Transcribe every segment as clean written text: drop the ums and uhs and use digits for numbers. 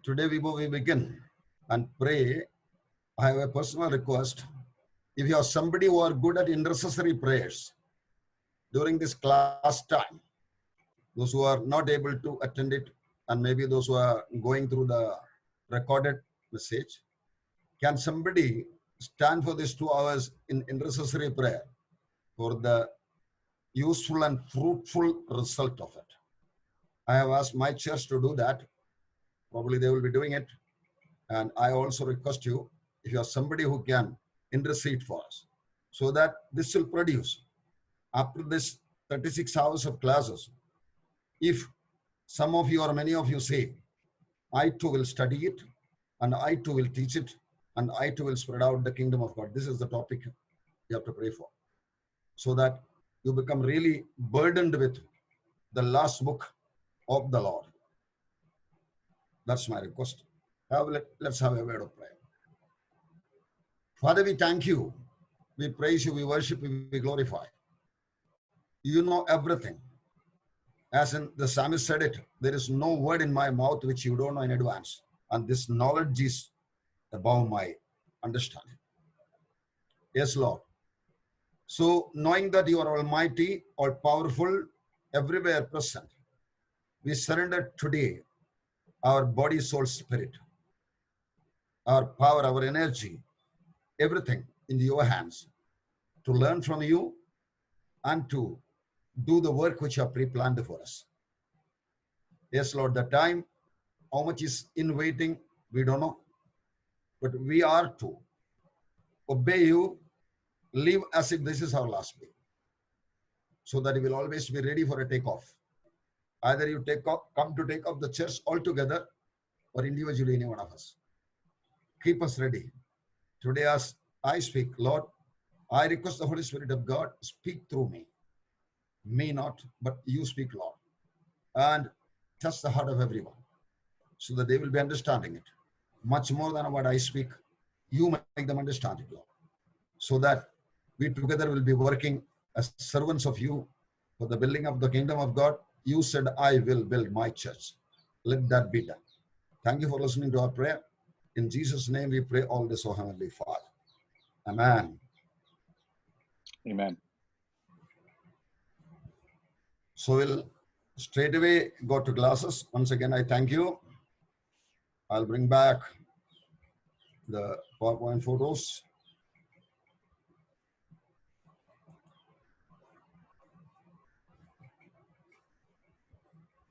Today we begin and pray. I have a personal request. If you are somebody who are good at intercessory prayers during this class time, those who are not able to attend it, and maybe those who are going through the recorded message, can somebody stand for these 2 hours in intercessory prayer for the useful and fruitful result of it? I have asked my church to do that. Probably they will be doing it. And I also request you, if you are somebody who can intercede for us, so that this will produce, after this 36 hours of classes, if some of you or many of you say, I too will study it, and I too will teach it, and I too will spread out the kingdom of God. This is the topic you have to pray for, so that you become really burdened with the last book of the Lord. That's my request. Let's have a word of prayer. Father, we thank you. We praise you, we worship you, we glorify. You know everything. As in the psalmist said it, there is no word in my mouth which you don't know in advance. And this knowledge is above my understanding. Yes, Lord. So knowing that you are almighty, all powerful, everywhere present, we surrender today our body, soul, spirit, our power, our energy, everything in your hands to learn from you and to do the work which you have pre-planned for us. Yes, Lord, the time, how much is in waiting, we don't know. But we are to obey you, live as if this is our last day, so that we will always be ready for a takeoff. Either you come to take off the church altogether, or individually any one of us. Keep us ready. Today as I speak, Lord, I request the Holy Spirit of God, speak through me. Me not, but you speak, Lord. And touch the heart of everyone, so that they will be understanding it. Much more than what I speak, you make them understand it, Lord. So that we together will be working as servants of you for the building of the kingdom of God. You said, I will build my church. Let that be done. Thank you for listening to our prayer. In Jesus' name we pray all this, O Heavenly Father. Amen. Amen. So we'll straight away go to classes. Once again, I thank you. I'll bring back the PowerPoint photos.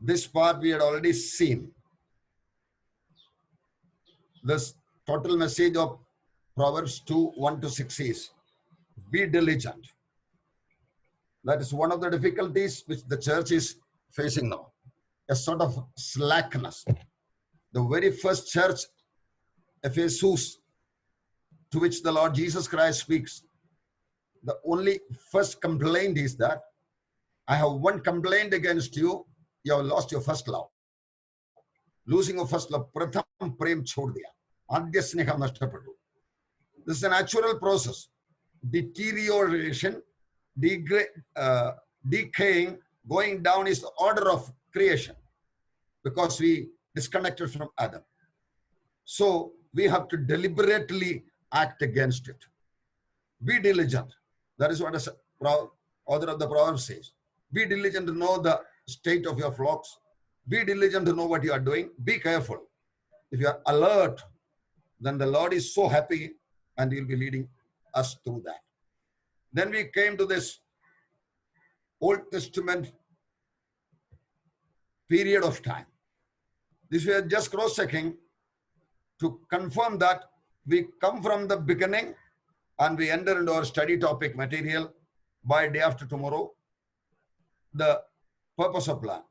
This part we had already seen. This total message of Proverbs 2, 1-6 is, be diligent. That is one of the difficulties which the church is facing now. A sort of slackness. The very first church, Ephesus, to which the Lord Jesus Christ speaks, the only first complaint is that, I have one complaint against you, you have lost your first love. Losing your first love, pratham prem chhod diya. Adya sneham nashtapaddu. This is a natural process. Deterioration, decaying, going down is the order of creation, because we disconnected from Adam. So we have to deliberately act against it. Be diligent. That is what the author of the Proverbs says. Be diligent to know the state of your flocks. Be diligent to know what you are doing. Be careful. If you are alert, then the Lord is so happy and He will be leading us through that. Then we came to this Old Testament period of time. This we are just cross-checking to confirm that we come from the beginning and we enter into our study topic material by day after tomorrow. The purpose of plan.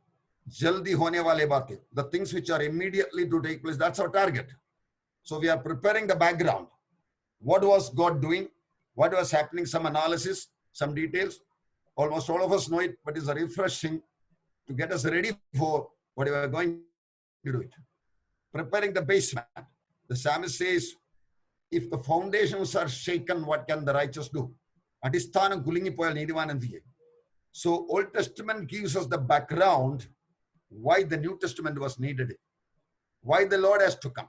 Jaldi hone wale baatein. The things which are immediately to take place, that's our target. So we are preparing the background. What was God doing? What was happening? Some analysis, some details. Almost all of us know it, but it's refreshing to get us ready for what we are going to do it. Preparing the basement. The psalmist says, if the foundations are shaken, what can the righteous do? Adisthanam kulingi poyal needivan endiye. So Old Testament gives us the background why the New Testament was needed. why the Lord has to come.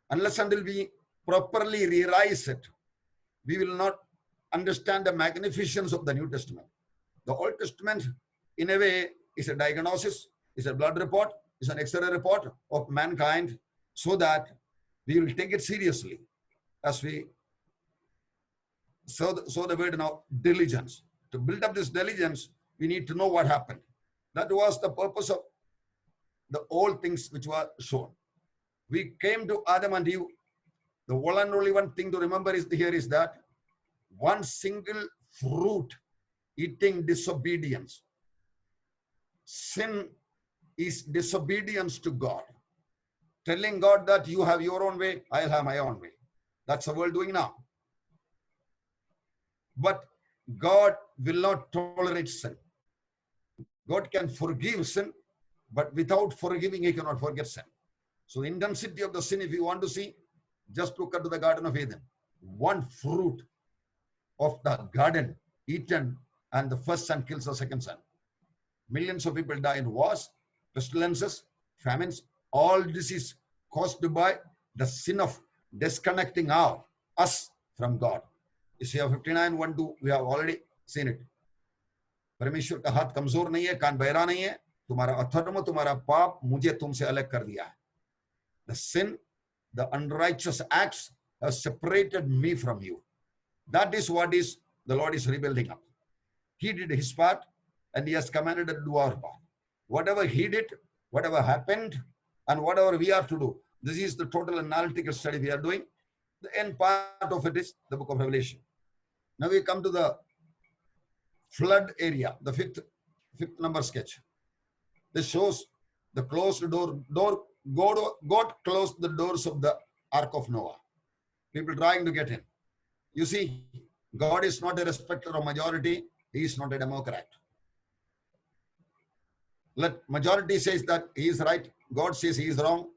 Unless until we properly realize it, we will not understand the magnificence of the New Testament. The Old Testament, in a way, is a diagnosis, is a blood report, is an X-ray report of mankind, so that we will take it seriously as we so the word now, diligence. To build up this diligence, we need to know what happened. That was the purpose of the old things which were shown. We came to Adam and Eve. The one and only one thing to remember here is that one single fruit, eating disobedience. Sin is disobedience to God. Telling God that you have your own way, I'll have my own way. That's the world doing now. But God will not tolerate sin. God can forgive sin, but without forgiving, He cannot forget sin. So the intensity of the sin, if you want to see, just look at the Garden of Eden. One fruit of the garden eaten, and the first son kills the second son. Millions of people die in wars, pestilences, famines, all disease caused by the sin of disconnecting us from God. Isaiah 59:1-2, we have already seen it. परमेश्वर का हाथ कमजोर नहीं है, कान बहरा नहीं है, तुम्हारा अधर्म, तुम्हारा पाप मुझे तुमसे अलग कर दिया है. The sin, the unrighteous acts have separated me from you. That is what is the Lord is rebuilding up. He did his part, and He has commanded us to do our part. Whatever He did, whatever happened, and whatever we are to do, this is the total analytical study we are doing. The end part of it is the book of Revelation. Now we come to the flood area, the fifth number sketch. This shows the closed door. God closed the doors of the Ark of Noah. People trying to get in. You see, God is not a respecter of majority. He is not a Democrat. Let majority says that he is right. God says he is wrong.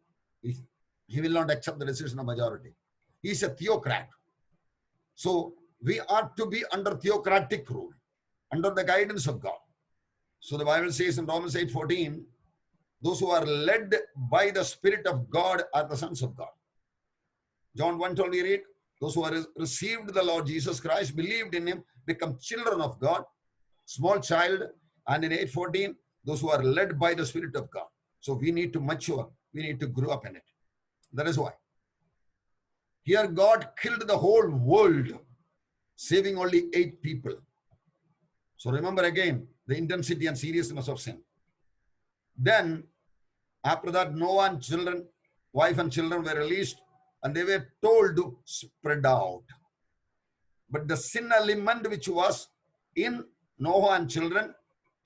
He will not accept the decision of majority. He is a theocrat. So we are to be under theocratic rule, under the guidance of God. So the Bible says in Romans 8:14, those who are led by the Spirit of God are the sons of God. John 1:12 we read, those who have received the Lord Jesus Christ, believed in Him, become children of God, small child. And in 8:14, those who are led by the Spirit of God. So we need to mature. We need to grow up in it. That is why. Here God killed the whole world, saving only 8 people. So remember again the intensity and seriousness of sin. Then after that, Noah and children, wife and children were released, and they were told to spread out. But the sin element which was in Noah and children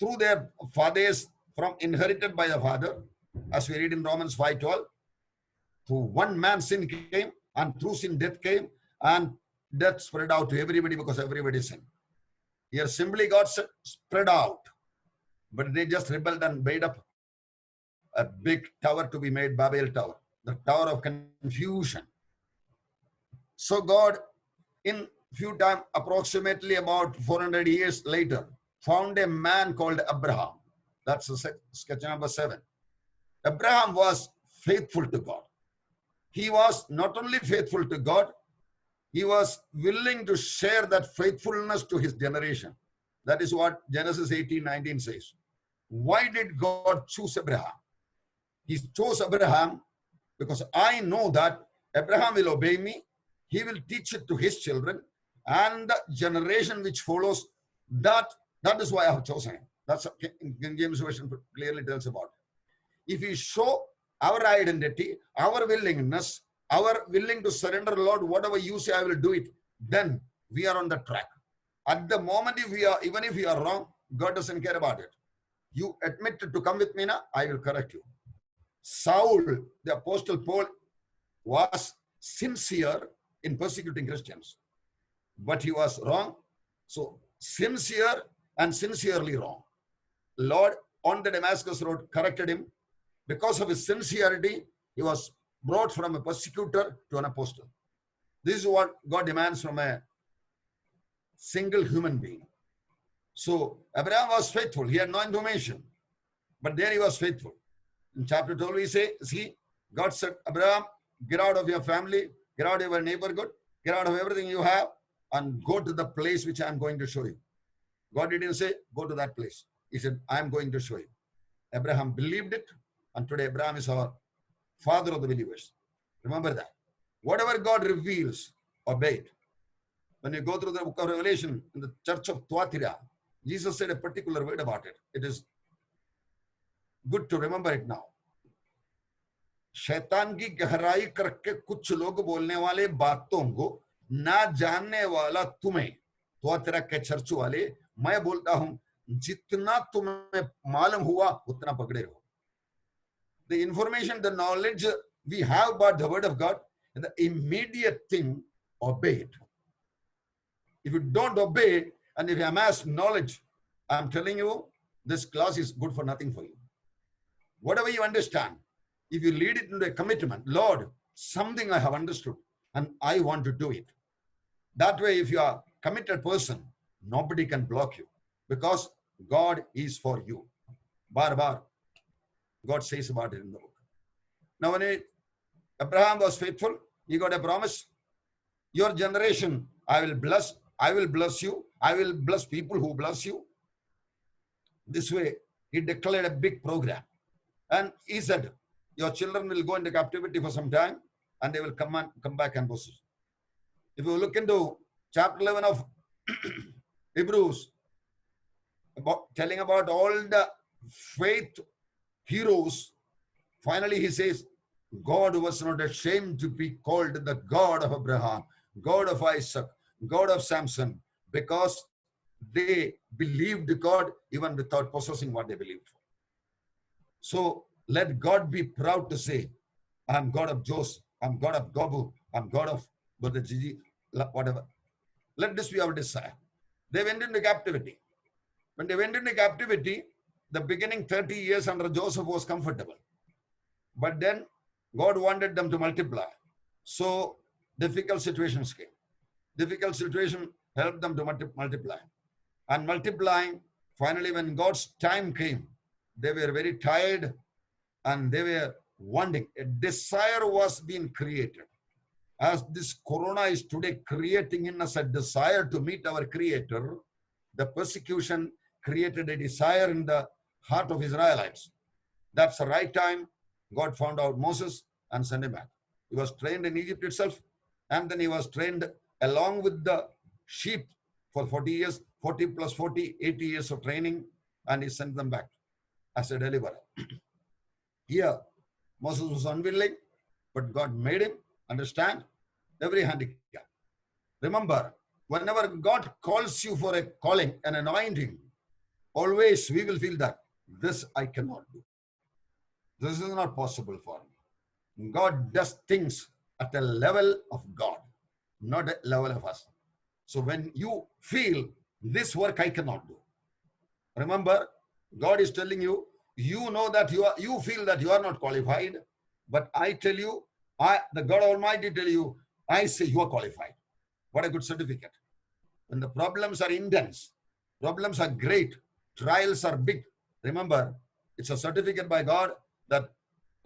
through their fathers, from inherited by the father, as we read in Romans 5:12, through one man sin came, and through sin death came, and death spread out to everybody because everybody sinned. Here simply God said spread out, but they just rebelled and made up a big tower to be made Babel Tower, the tower of confusion. So God, in few time, approximately about 400 years later, found a man called Abraham. That's sketch number 7. Abraham was faithful to God. He was not only faithful to God, he was willing to share that faithfulness to his generation. That is what Genesis 18:19 says. Why did God choose Abraham? He chose Abraham because I know that Abraham will obey me. He will teach it to his children, and the generation which follows, that is why I have chosen him. That's King James Version clearly tells about it. If we show our identity, our willingness, our willing to surrender, Lord, whatever you say, I will do it, then we are on the track. At the moment, even if we are wrong, God doesn't care about it. You admit to come with me now, I will correct you. Saul, the Apostle Paul, was sincere in persecuting Christians, but he was wrong. So sincere and sincerely wrong. Lord on the Damascus road corrected him. Because of his sincerity, he was brought from a persecutor to an apostle. This is what God demands from a single human being. So Abraham was faithful. He had no information, but there he was faithful. In chapter 12, we say, see, God said, Abraham, get out of your family, get out of your neighborhood, get out of everything you have, and go to the place which I am going to show you. God didn't say, go to that place. He said, I am going to show you. Abraham believed it, and today Abraham is our father of the believers. Remember that. Whatever God reveals, obey it. When you go through the book of Revelation in the church of Thyatira, Jesus said a particular word about it. It is good to remember it now. शैतान की गहराई करके कुछ लोग बोलने वाले बातों को ना जानने वाला तुम्हें, तhyatira के चर्च वाले, मैं बोलता हूं, जितना तुम्हें मालूम हुआ उतना पकड़े रहो. The information, the knowledge we have about the word of God, the immediate thing, obey it. If you don't obey, and if you amass knowledge, I'm telling you, this class is good for nothing for you. Whatever you understand, if you lead it into a commitment, Lord, something I have understood, and I want to do it. That way, if you are a committed person, nobody can block you, because God is for you. Bar bar, God says about it in the book. Now, when Abraham was faithful, he got a promise. Your generation, I will bless you, I will bless people who bless you. This way, he declared a big program. And he said, your children will go into captivity for some time, and they will come back and possess. If you look into chapter 11 of Hebrews, telling about all the faith heroes, finally he says, God was not ashamed to be called the God of Abraham, God of Isaac, God of Samson, because they believed God even without possessing what they believed for. So let God be proud to say, I'm God of Joseph, I'm God of Gobu, I'm God of Brother Gigi, whatever. Let this be our desire. They went into captivity. When they went into captivity, the beginning 30 years under Joseph was comfortable. But then God wanted them to multiply. So difficult situations came. Difficult situation helped them to multiply. And multiplying, finally when God's time came, they were very tired and they were wanting. A desire was being created. As this corona is today creating in us a desire to meet our Creator, the persecution created a desire in the heart of Israelites. That's the right time God found out Moses and sent him back. He was trained in Egypt itself, and then he was trained along with the sheep for 40 years, 40 plus 40, 80 years of training, and he sent them back as a deliverer. Here, Moses was unwilling, but God made him understand every handicap. Remember, whenever God calls you for a calling, an anointing, always we will feel that this I cannot do. This is not possible for me. God does things at a level of God, not a level of us. So when you feel this work I cannot do, remember, God is telling you, you know that you feel that you are not qualified, but I tell you, the God Almighty tell you, I say you are qualified. What a good certificate. When the problems are intense, problems are great, trials are big, remember, it's a certificate by God that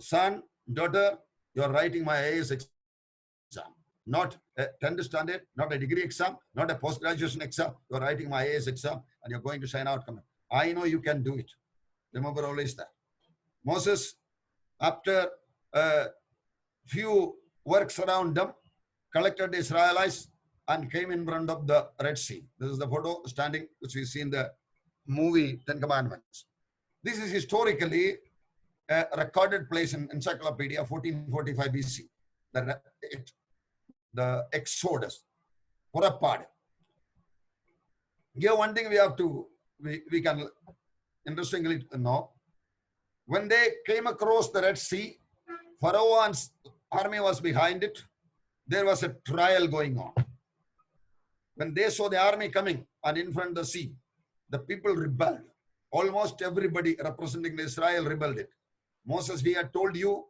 son, daughter, you are writing my IAS exam. Not a 10th standard, not a degree exam, not a post-graduation exam. You are writing my IAS exam and you're going to shine out. I know you can do it. Remember always that. Moses, after a few works around them, collected the Israelites and came in front of the Red Sea. This is the photo standing, which we see in the movie Ten Commandments. This is historically a recorded place in Encyclopedia, 1445 BC. The Exodus, Purapad. Here one thing we can interestingly know. When they came across the Red Sea, Pharaoh's army was behind it. There was a trial going on. When they saw the army coming and in front of the sea, the people rebelled. Almost everybody representing Israel rebelled it. Moses, we had told you,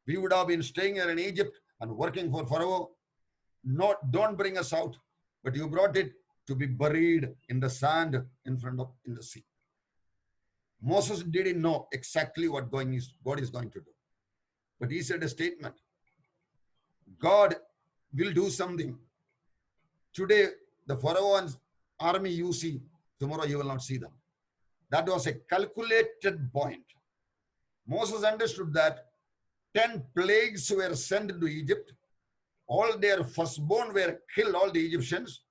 we would have been staying here in Egypt and working for Pharaoh. Don't bring us out, but you brought it to be buried in the sand in the sea. Moses didn't know exactly what God is going to do. But he said a statement. God will do something. Today, the Pharaoh's army you see, tomorrow you will not see them. That was a calculated point. Moses understood that 10 plagues were sent to Egypt. All their firstborn were killed, all the Egyptians.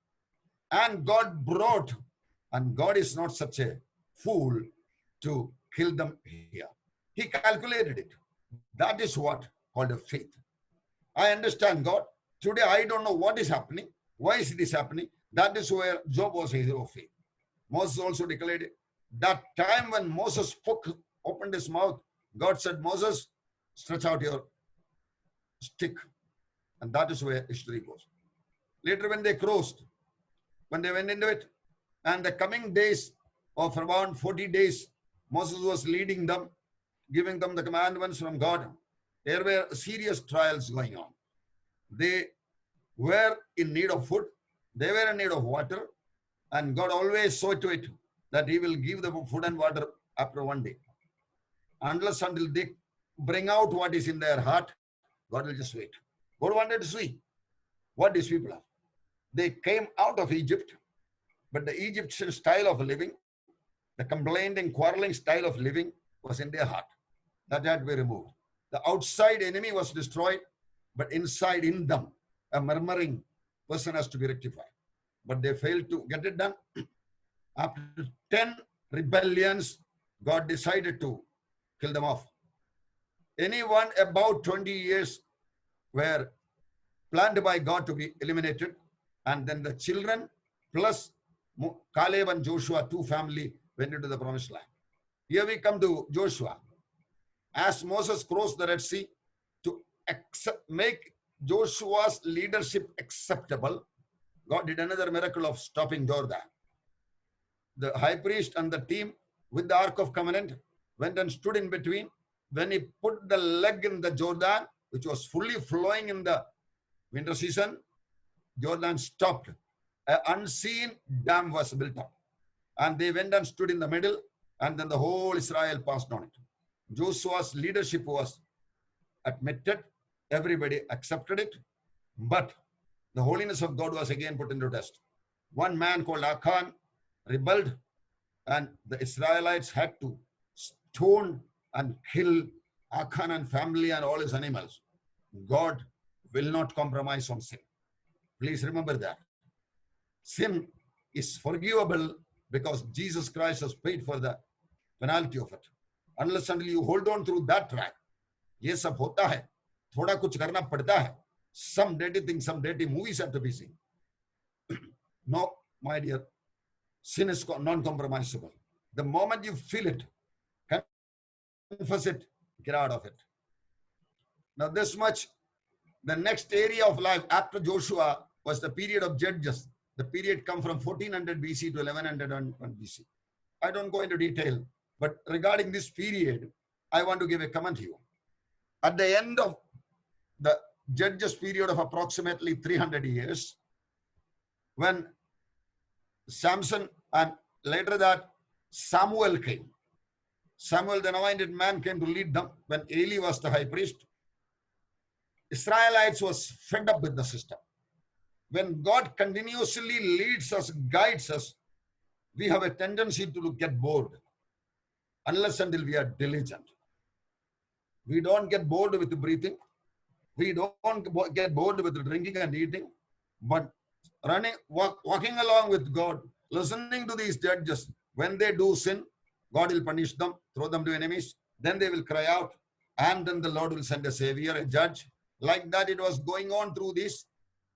And God brought, and God is not such a fool to kill them here. He calculated it. That is what called a faith. I understand God. Today I don't know what is happening. Why is this happening? That is where Job was a hero of faith. Moses also declared it. That time when Moses spoke, opened his mouth, God said, Moses, stretch out your stick. And that is where history goes. Later when they crossed, when they went into it, and the coming days of around 40 days, Moses was leading them, giving them the commandments from God. There were serious trials going on. They were in need of food. They were in need of water. And God always saw to it that he will give them food and water after one day. Unless until they bring out what is in their heart, God will just wait. God wanted to see what these people are. They came out of Egypt, but the Egyptian style of living, the complaining, quarreling style of living was in their heart. That had to be removed. The outside enemy was destroyed, but inside in them, a murmuring person has to be rectified. But they failed to get it done. After 10 rebellions, God decided to kill them off. Anyone about 20 years were planned by God to be eliminated. And then the children plus Caleb and Joshua, two family, went into the promised land. Here we come to Joshua. As Moses crossed the Red Sea to make Joshua's leadership acceptable, God did another miracle of stopping Jordan. The high priest and the team with the Ark of Covenant went and stood in between. When he put the leg in the Jordan, which was fully flowing in the winter season, Jordan stopped. An unseen dam was built up. And they went and stood in the middle, and then the whole Israel passed on it. Joshua's leadership was admitted. Everybody accepted it. But the holiness of God was again put into test. One man called Achan rebelled, and the Israelites had to stone and kill Achan and family and all his animals. God will not compromise on sin. Please remember that. Sin is forgivable because Jesus Christ has paid for the penalty of it. Unless until you hold on through that track, ये सब होता है, थोड़ा कुछ करना पड़ता है. Some dirty things, some dirty movies have to be seen. No, my dear, sin is non-compromisable. The moment you feel it, confess it, get out of it. Now this much, the next area of life after Joshua was the period of Judges. The period come from 1400 BC to 1101 BC. I don't go into detail, but regarding this period, I want to give a comment here. At the end of the Judges period of approximately 300 years, when Samson and later that Samuel came. Samuel, the anointed man, came to lead them when Eli was the high priest. Israelites was fed up with the system. When God continuously leads us, guides us, we have a tendency to get bored unless until we are diligent. We don't get bored with breathing. We don't get bored with drinking and eating, but walking along with God, listening to these judges. When they do sin, God will punish them, throw them to enemies. Then they will cry out, and then the Lord will send a savior, a judge. Like that, it was going on through these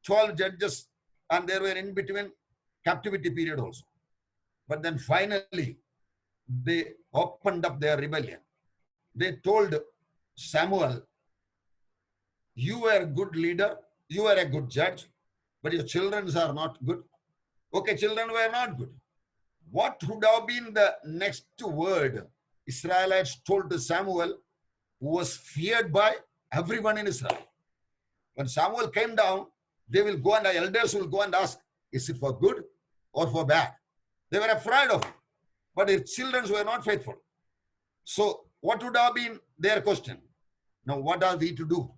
12 judges, and there were in between captivity period also. But then finally, they opened up their rebellion. They told Samuel, you are a good leader, you are a good judge, but your children are not good. Okay, children were not good. What would have been the next word Israelites told to Samuel, who was feared by everyone in Israel? When Samuel came down, they will go and the elders will go and ask, is it for good or for bad? They were afraid of him, but his children were not faithful. So what would have been their question? Now, what are we to do?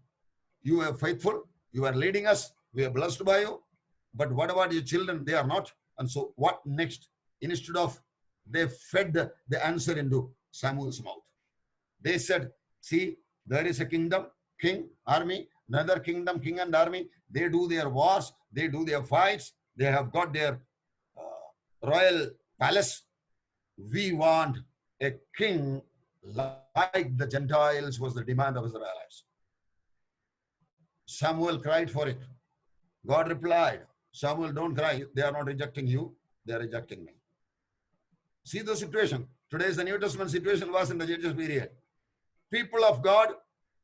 You are faithful. You are leading us. We are blessed by you. But what about your children? They are not. And so what next? Instead of, they fed the answer into Samuel's mouth. They said, see, there is a kingdom, king, army, another kingdom, king and army. They do their wars. They do their fights. They have got their royal palace. We want a king like the Gentiles was the demand of Israelites. Samuel cried for it. God replied, Samuel, don't cry. They are not rejecting you. They are rejecting me. See the situation. Today's the New Testament situation was in the Judges period. People of God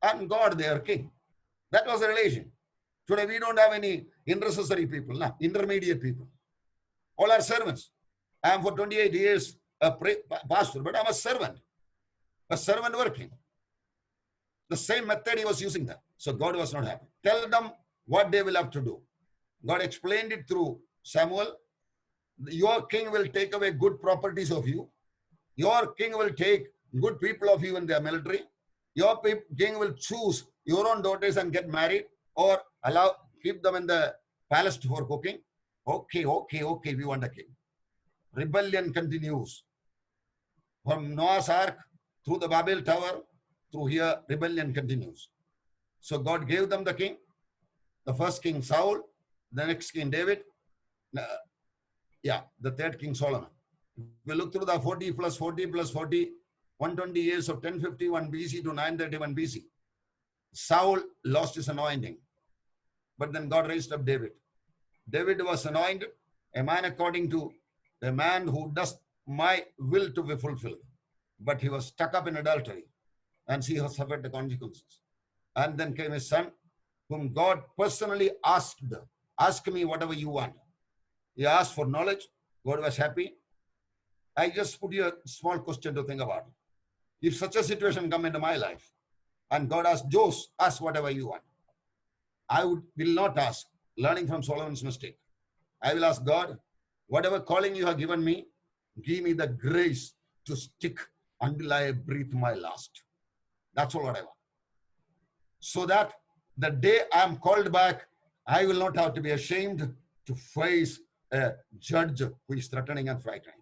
and God, their king. That was the relation. Today we don't have any intercessory people, no, intermediate people. All are servants. I am for 28 years a pastor, but I'm a servant working. The same method he was using there. So God was not happy. Tell them what they will have to do. God explained it through Samuel. Your king will take away good properties of you. Your king will take good people of you in their military. Your king will choose your own daughters and get married, or keep them in the palace for cooking. Okay, we want a king. Rebellion continues. From Noah's Ark, through the Babel Tower, through here, rebellion continues. So God gave them the king. The first king Saul, the next king David, the third king Solomon. We look through the 40 plus 40 plus 40, 120 years of 1051 BC to 931 BC. Saul lost his anointing, but then God raised up David. David was anointed, a man according to a man who does my will to be fulfilled. But he was stuck up in adultery, and he has suffered the consequences. And then came his son, whom God personally asked, ask me whatever you want. He asked for knowledge. God was happy. I just put you a small question to think about. If such a situation come into my life, and God asked, Jose, ask whatever you want, I will not ask, learning from Solomon's mistake. I will ask God, whatever calling you have given me, give me the grace to stick until I breathe my last. That's all what I want. So that the day I am called back, I will not have to be ashamed to face a judge who is threatening and frightening.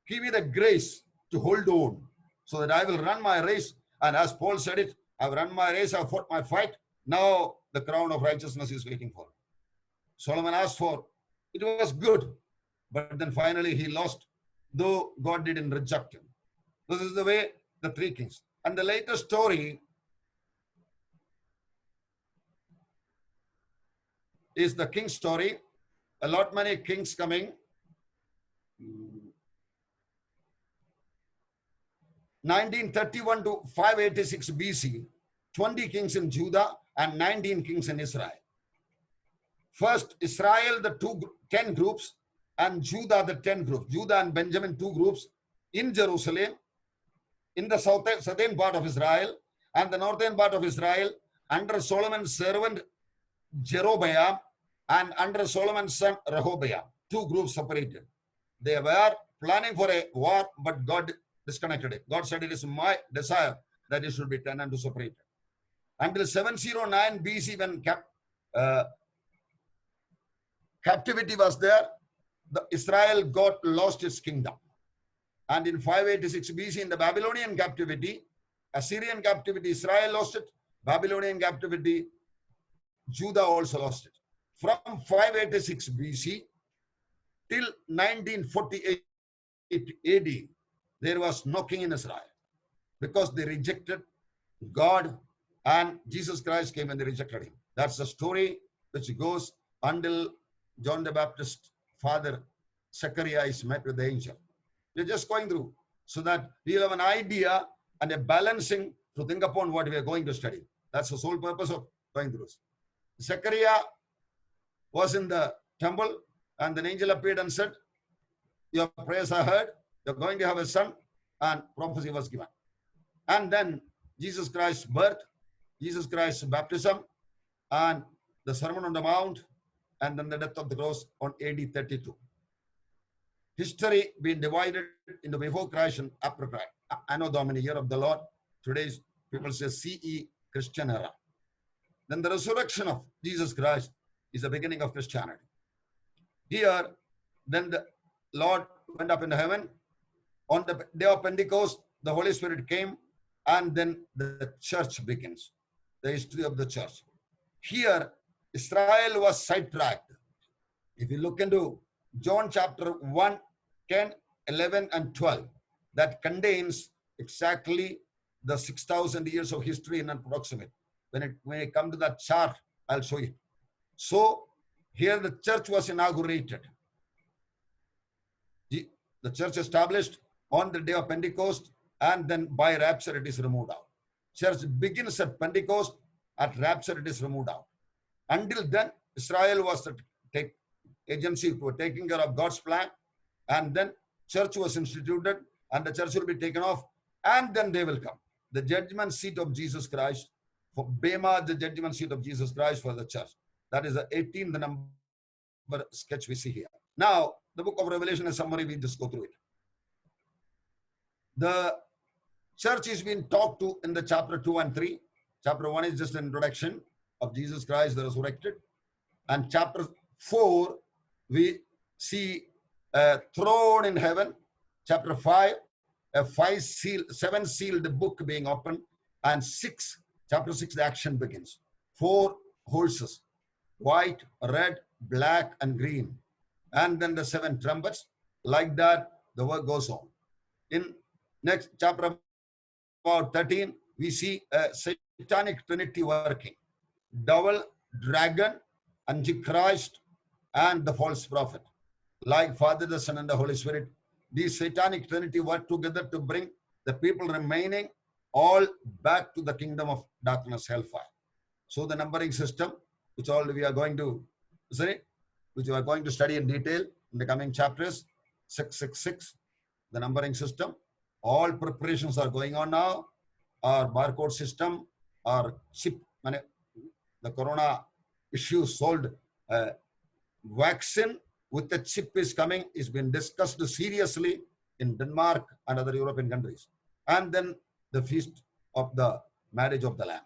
Give me the grace to hold on so that I will run my race. And as Paul said it, I've run my race, I've fought my fight. Now the crown of righteousness is waiting for me. Solomon asked for, it was good, but then finally he lost, though God didn't reject him. This is the way the three kings. And the latest story is the king's story. A lot many kings coming. 1931 to 586 BC, 20 kings in Judah and 19 kings in Israel. First, Israel, the 10 groups, and Judah, the 10 groups. Judah and Benjamin, 2 groups in Jerusalem, in the southern part of Israel, and the northern part of Israel, under Solomon's servant Jeroboam, and under Solomon's son Rehoboam. 2 groups separated. They were planning for a war, but God disconnected it. God said, it is my desire that it should be 10 and to separate. Until 709 BC, when captivity was there, Israel lost its kingdom. And in 586 BC, in the Babylonian captivity, Assyrian captivity, Israel lost it. Babylonian captivity, Judah also lost it. From 586 BC till 1948 AD, there was no king in Israel because they rejected God, and Jesus Christ came and they rejected him. That's the story which goes until John the Baptist's father, Zechariah, is met with the angel. We're just going through so that we have an idea and a balancing to think upon what we are going to study. That's the sole purpose of going through this. Zechariah was in the temple, and the angel appeared and said, your prayers are heard, you're going to have a son, and prophecy was given. And then Jesus Christ's birth, Jesus Christ's baptism, and the Sermon on the Mount, and then the death of the cross on AD 32. History being divided into before Christ and after Christ. Anno Domini, year of the Lord. Today's people say CE Christian era. Then the resurrection of Jesus Christ is the beginning of Christianity. Here, then the Lord went up into heaven. On the day of Pentecost, the Holy Spirit came, and then the church begins, the history of the church. Here, Israel was sidetracked. If you look into John chapter 1, 10, 11, and 12, that contains exactly the 6,000 years of history in approximate. When I come to that chart, I'll show you. So, here the church was inaugurated. The church established on the day of Pentecost, and then by rapture it is removed out. Church begins at Pentecost, at rapture it is removed out. Until then, Israel was the agency who were taking care of God's plan, and then church was instituted, and the church will be taken off, and then they will come. The judgment seat of Jesus Christ, for Bema, the judgment seat of Jesus Christ for the church. That is the 18th number sketch we see here. Now, the book of Revelation is summary, we just go through it. The church is being talked to in the chapter 2 and 3. Chapter 1 is just an introduction of Jesus Christ, the resurrected. And chapter 4, we see a throne in heaven. Chapter 5, a 7-sealed book being opened. And 6, chapter 6, the action begins. 4 horses, white, red, black, and green. And then the 7 trumpets. Like that, the work goes on. In next chapter about 13, we see a satanic trinity working. Devil, dragon, Antichrist, and the false prophet. Like Father, the Son, and the Holy Spirit, these satanic trinity work together to bring the people remaining all back to the kingdom of darkness, hellfire. So the numbering system, which all we are going to study in detail in the coming chapters, 666, the numbering system. All preparations are going on now. Our barcode system, our chip, the corona issue solved. Vaccine with the chip is coming, is been discussed seriously in Denmark and other European countries. And then the feast of the marriage of the Lamb.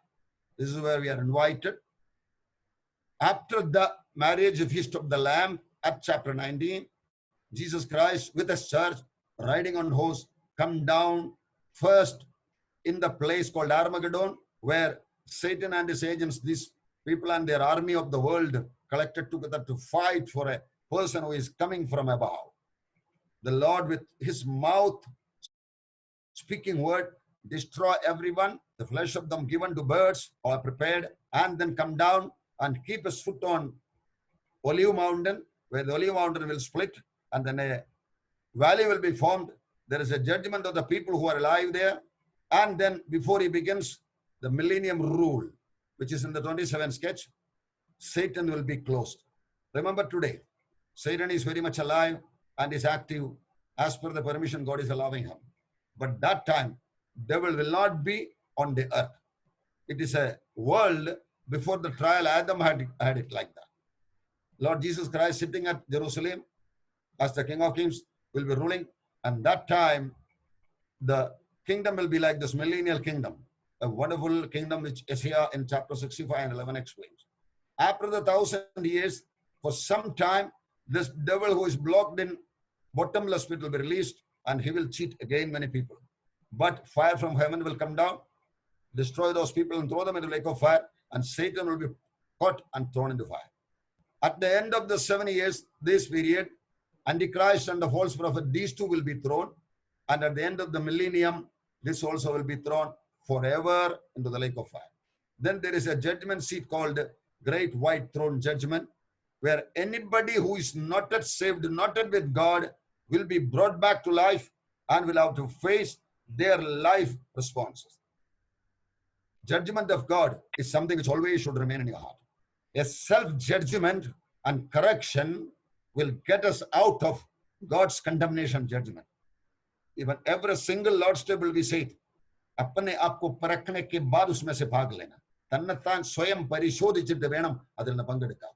This is where we are invited. After the marriage feast of the Lamb at chapter 19, Jesus Christ with his church riding on horse come down first in the place called Armageddon, where Satan and his agents, these people and their army of the world, collected together to fight for a person who is coming from above. The Lord with his mouth speaking word, destroy everyone, the flesh of them given to birds or prepared, and then come down and keep his foot on Olive Mountain, where the Olive Mountain will split, and then a valley will be formed. There is a judgment of the people who are alive there. And then before he begins the millennium rule, which is in the 27th sketch, Satan will be closed. Remember today, Satan is very much alive and is active as per the permission God is allowing him. But that time, devil will not be on the earth. It is a world before the trial. Adam had it like that. Lord Jesus Christ sitting at Jerusalem as the King of Kings will be ruling. And that time, the kingdom will be like this millennial kingdom, a wonderful kingdom which Isaiah in chapter 65 and 11 explains. After the 1,000 years, for some time, this devil who is blocked in bottomless pit will be released, and he will cheat again many people. But fire from heaven will come down, destroy those people and throw them into the lake of fire, and Satan will be caught and thrown into fire. At the end of the 7 years, this period, Antichrist and the false prophet, these two will be thrown. And at the end of the millennium, this also will be thrown forever into the lake of fire. Then there is a judgment seat called Great White Throne Judgment, where anybody who is not yet saved, not yet with God, will be brought back to life and will have to face their life responses. Judgment of God is something which always should remain in your heart. A self-judgment and correction will get us out of God's condemnation judgment. Even every single Lord's table will be said, अपने आप को परखने के बाद उसमें से भाग लेना, तन्नतान स्वयं परिशोधिचित वेणम Adil पंगेडुक्का.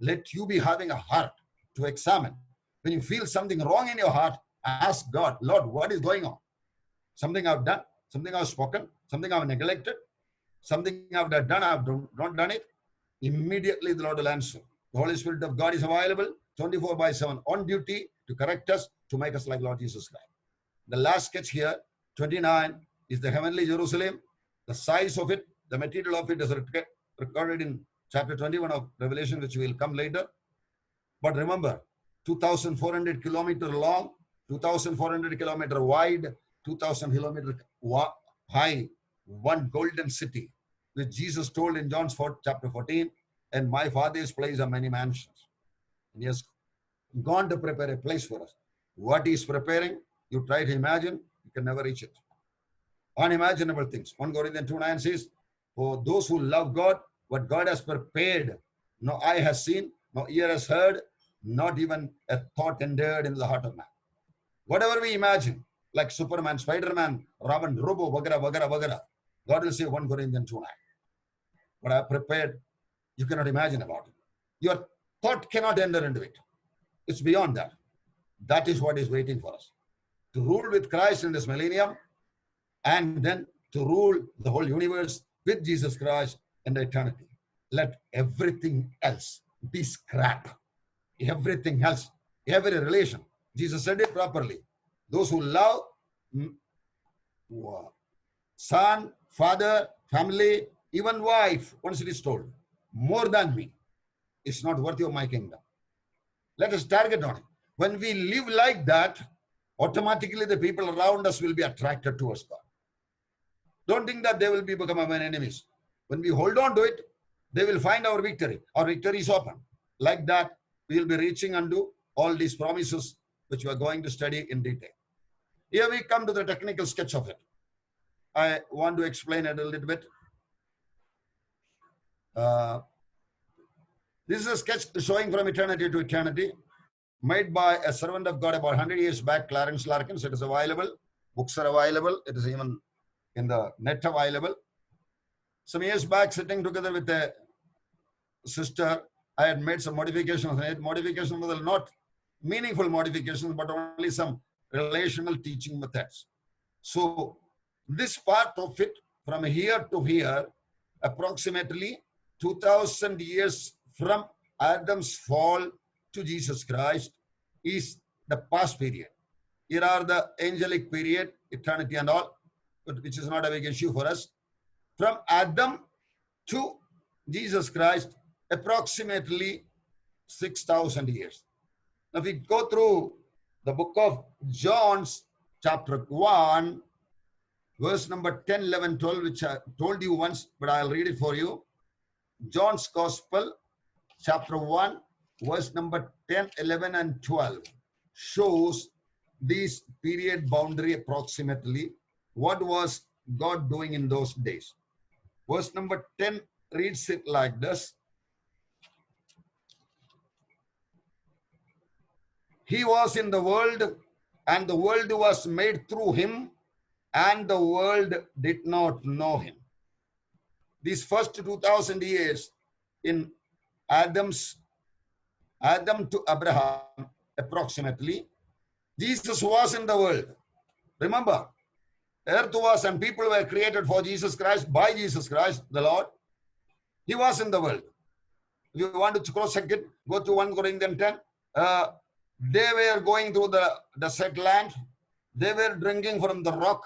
Let you be having a heart to examine. When you feel something wrong in your heart, ask God, Lord, what is going on? Something I've done, something I've spoken, something I've neglected. something I've done, I've not done it, immediately the Lord will answer. The Holy Spirit of God is available 24/7 on duty to correct us, to make us like Lord Jesus Christ. The last sketch here, 29, is the heavenly Jerusalem. The size of it, the material of it is recorded in chapter 21 of Revelation, which will come later. But remember, 2,400 kilometer long, 2,400 kilometer wide, 2,000 kilometer high, one golden city, which Jesus told in John chapter 14, and my Father's place are many mansions. And he has gone to prepare a place for us. What he is preparing, you try to imagine, you can never reach it. Unimaginable things. 1 Corinthians 2:9 says, for those who love God, what God has prepared, no eye has seen, no ear has heard, not even a thought entered into the heart of man. Whatever we imagine, like Superman, Spider-Man, Robin, Robo, Vagara, Vagara, Vagara, God will say 1 Corinthians 2:9. What I have prepared, you cannot imagine about it. Your thought cannot enter into it. It's beyond that. That is what is waiting for us. To rule with Christ in this millennium, and then to rule the whole universe with Jesus Christ in the eternity. Let everything else be scrap. Everything else, every relation. Jesus said it properly. Those who love son, father, family, even wife, once it is told, more than me, is not worthy of my kingdom. Let us target on it. When we live like that, automatically the people around us will be attracted towards God. Don't think that they will become our enemies. When we hold on to it, they will find our victory. Our victory is open. Like that, we will be reaching unto all these promises which we are going to study in detail. Here we come to the technical sketch of it. I want to explain it a little bit. This is a sketch showing from eternity to eternity, made by a servant of God about 100 years back, Clarence Larkins. It is available. Books are available. It is even in the net available. Some years back, sitting together with a sister, I had made some modifications. Modifications were not meaningful modifications, but only some relational teaching methods. So this part of it, from here to here, approximately 2,000 years from Adam's fall to Jesus Christ, is the past period. Here are the angelic period, eternity and all, but which is not a big issue for us. From Adam to Jesus Christ, approximately 6,000 years. Now, if we go through the book of John's chapter 1, verse number 10, 11, 12, which I told you once, but I'll read it for you. John's Gospel, chapter 1, verse number 10, 11, and 12 shows this period boundary approximately. What was God doing in those days? Verse number 10 reads it like this. He was in the world, and the world was made through him, and the world did not know him. These first 2,000 years in Adam to Abraham, approximately, Jesus was in the world. Remember, earth was and people were created for Jesus Christ, by Jesus Christ, the Lord. He was in the world. If you want to cross-check it, go to 1 Corinthians 10. They were going through the desert land. They were drinking from the rock.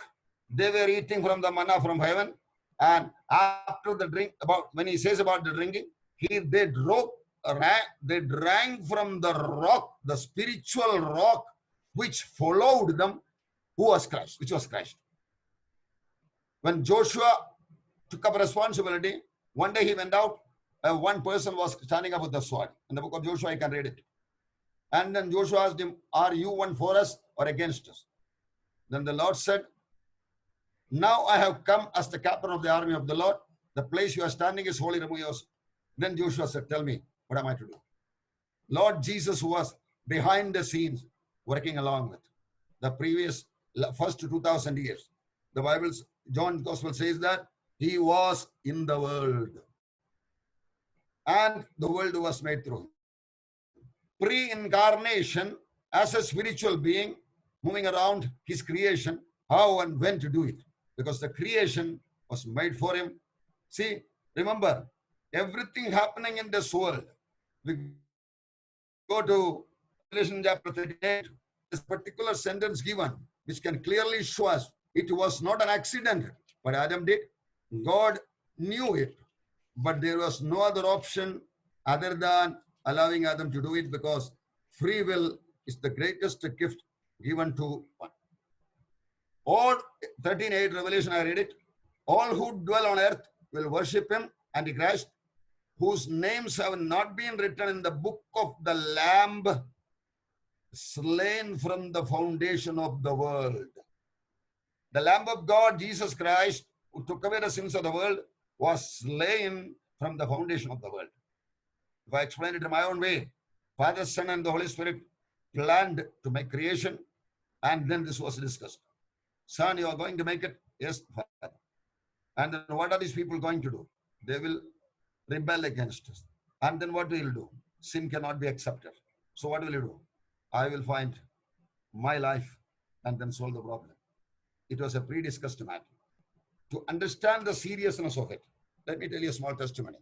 They were eating from the manna from heaven. And after the drink, when he says about the drinking, they drank from the rock, the spiritual rock, which followed them, who was Christ, which was Christ. When Joshua took up responsibility, one day he went out, one person was standing up with the sword. In the book of Joshua, I can read it. And then Joshua asked him, are you one for us or against us? Then the Lord said, now I have come as the captain of the army of the Lord. The place you are standing is holy. Remove yours. Then Joshua said, tell me, what am I to do? Lord Jesus was behind the scenes working along with the previous first 2,000 years. The Bible's John's Gospel says that he was in the world, and the world was made through him. Pre-incarnation, as a spiritual being moving around his creation, how and when to do it, because the creation was made for him, See, remember, everything happening in this world, we go to Revelation chapter 38, this particular sentence given, which can clearly show us it was not an accident, but Adam did. God knew it, but there was no other option other than allowing Adam to do it, because free will is the greatest gift given to one. All 13:8 Revelation, I read it. All who dwell on earth will worship him, Antichrist, whose names have not been written in the book of the Lamb, slain from the foundation of the world. The Lamb of God, Jesus Christ, who took away the sins of the world, was slain from the foundation of the world. If I explain it in my own way, Father, Son, and the Holy Spirit planned to make creation, and then this was discussed. Son, you are going to make it? Yes, Father. And then what are these people going to do? They will rebel against us. And then what will you do? Sin cannot be accepted. So what will you do? I will find my life and then solve the problem. It was a pre-discussed matter. To understand the seriousness of it, let me tell you a small testimony.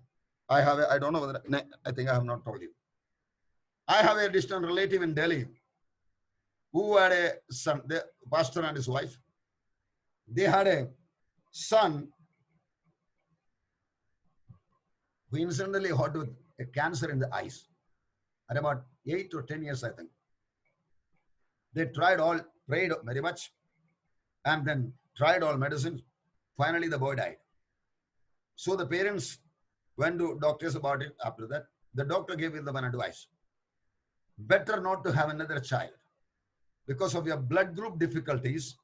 I don't know whether, I think I have not told you. I have a distant relative in Delhi who had a son, the pastor and his wife. They had a son who incidentally had with a cancer in the eyes at about 8 or 10 years, I think. They tried all, prayed very much, and then tried all medicines. Finally, the boy died. So the parents went to doctors about it. After that, the doctor gave them an advice. Better not to have another child. Because of your blood group difficulties,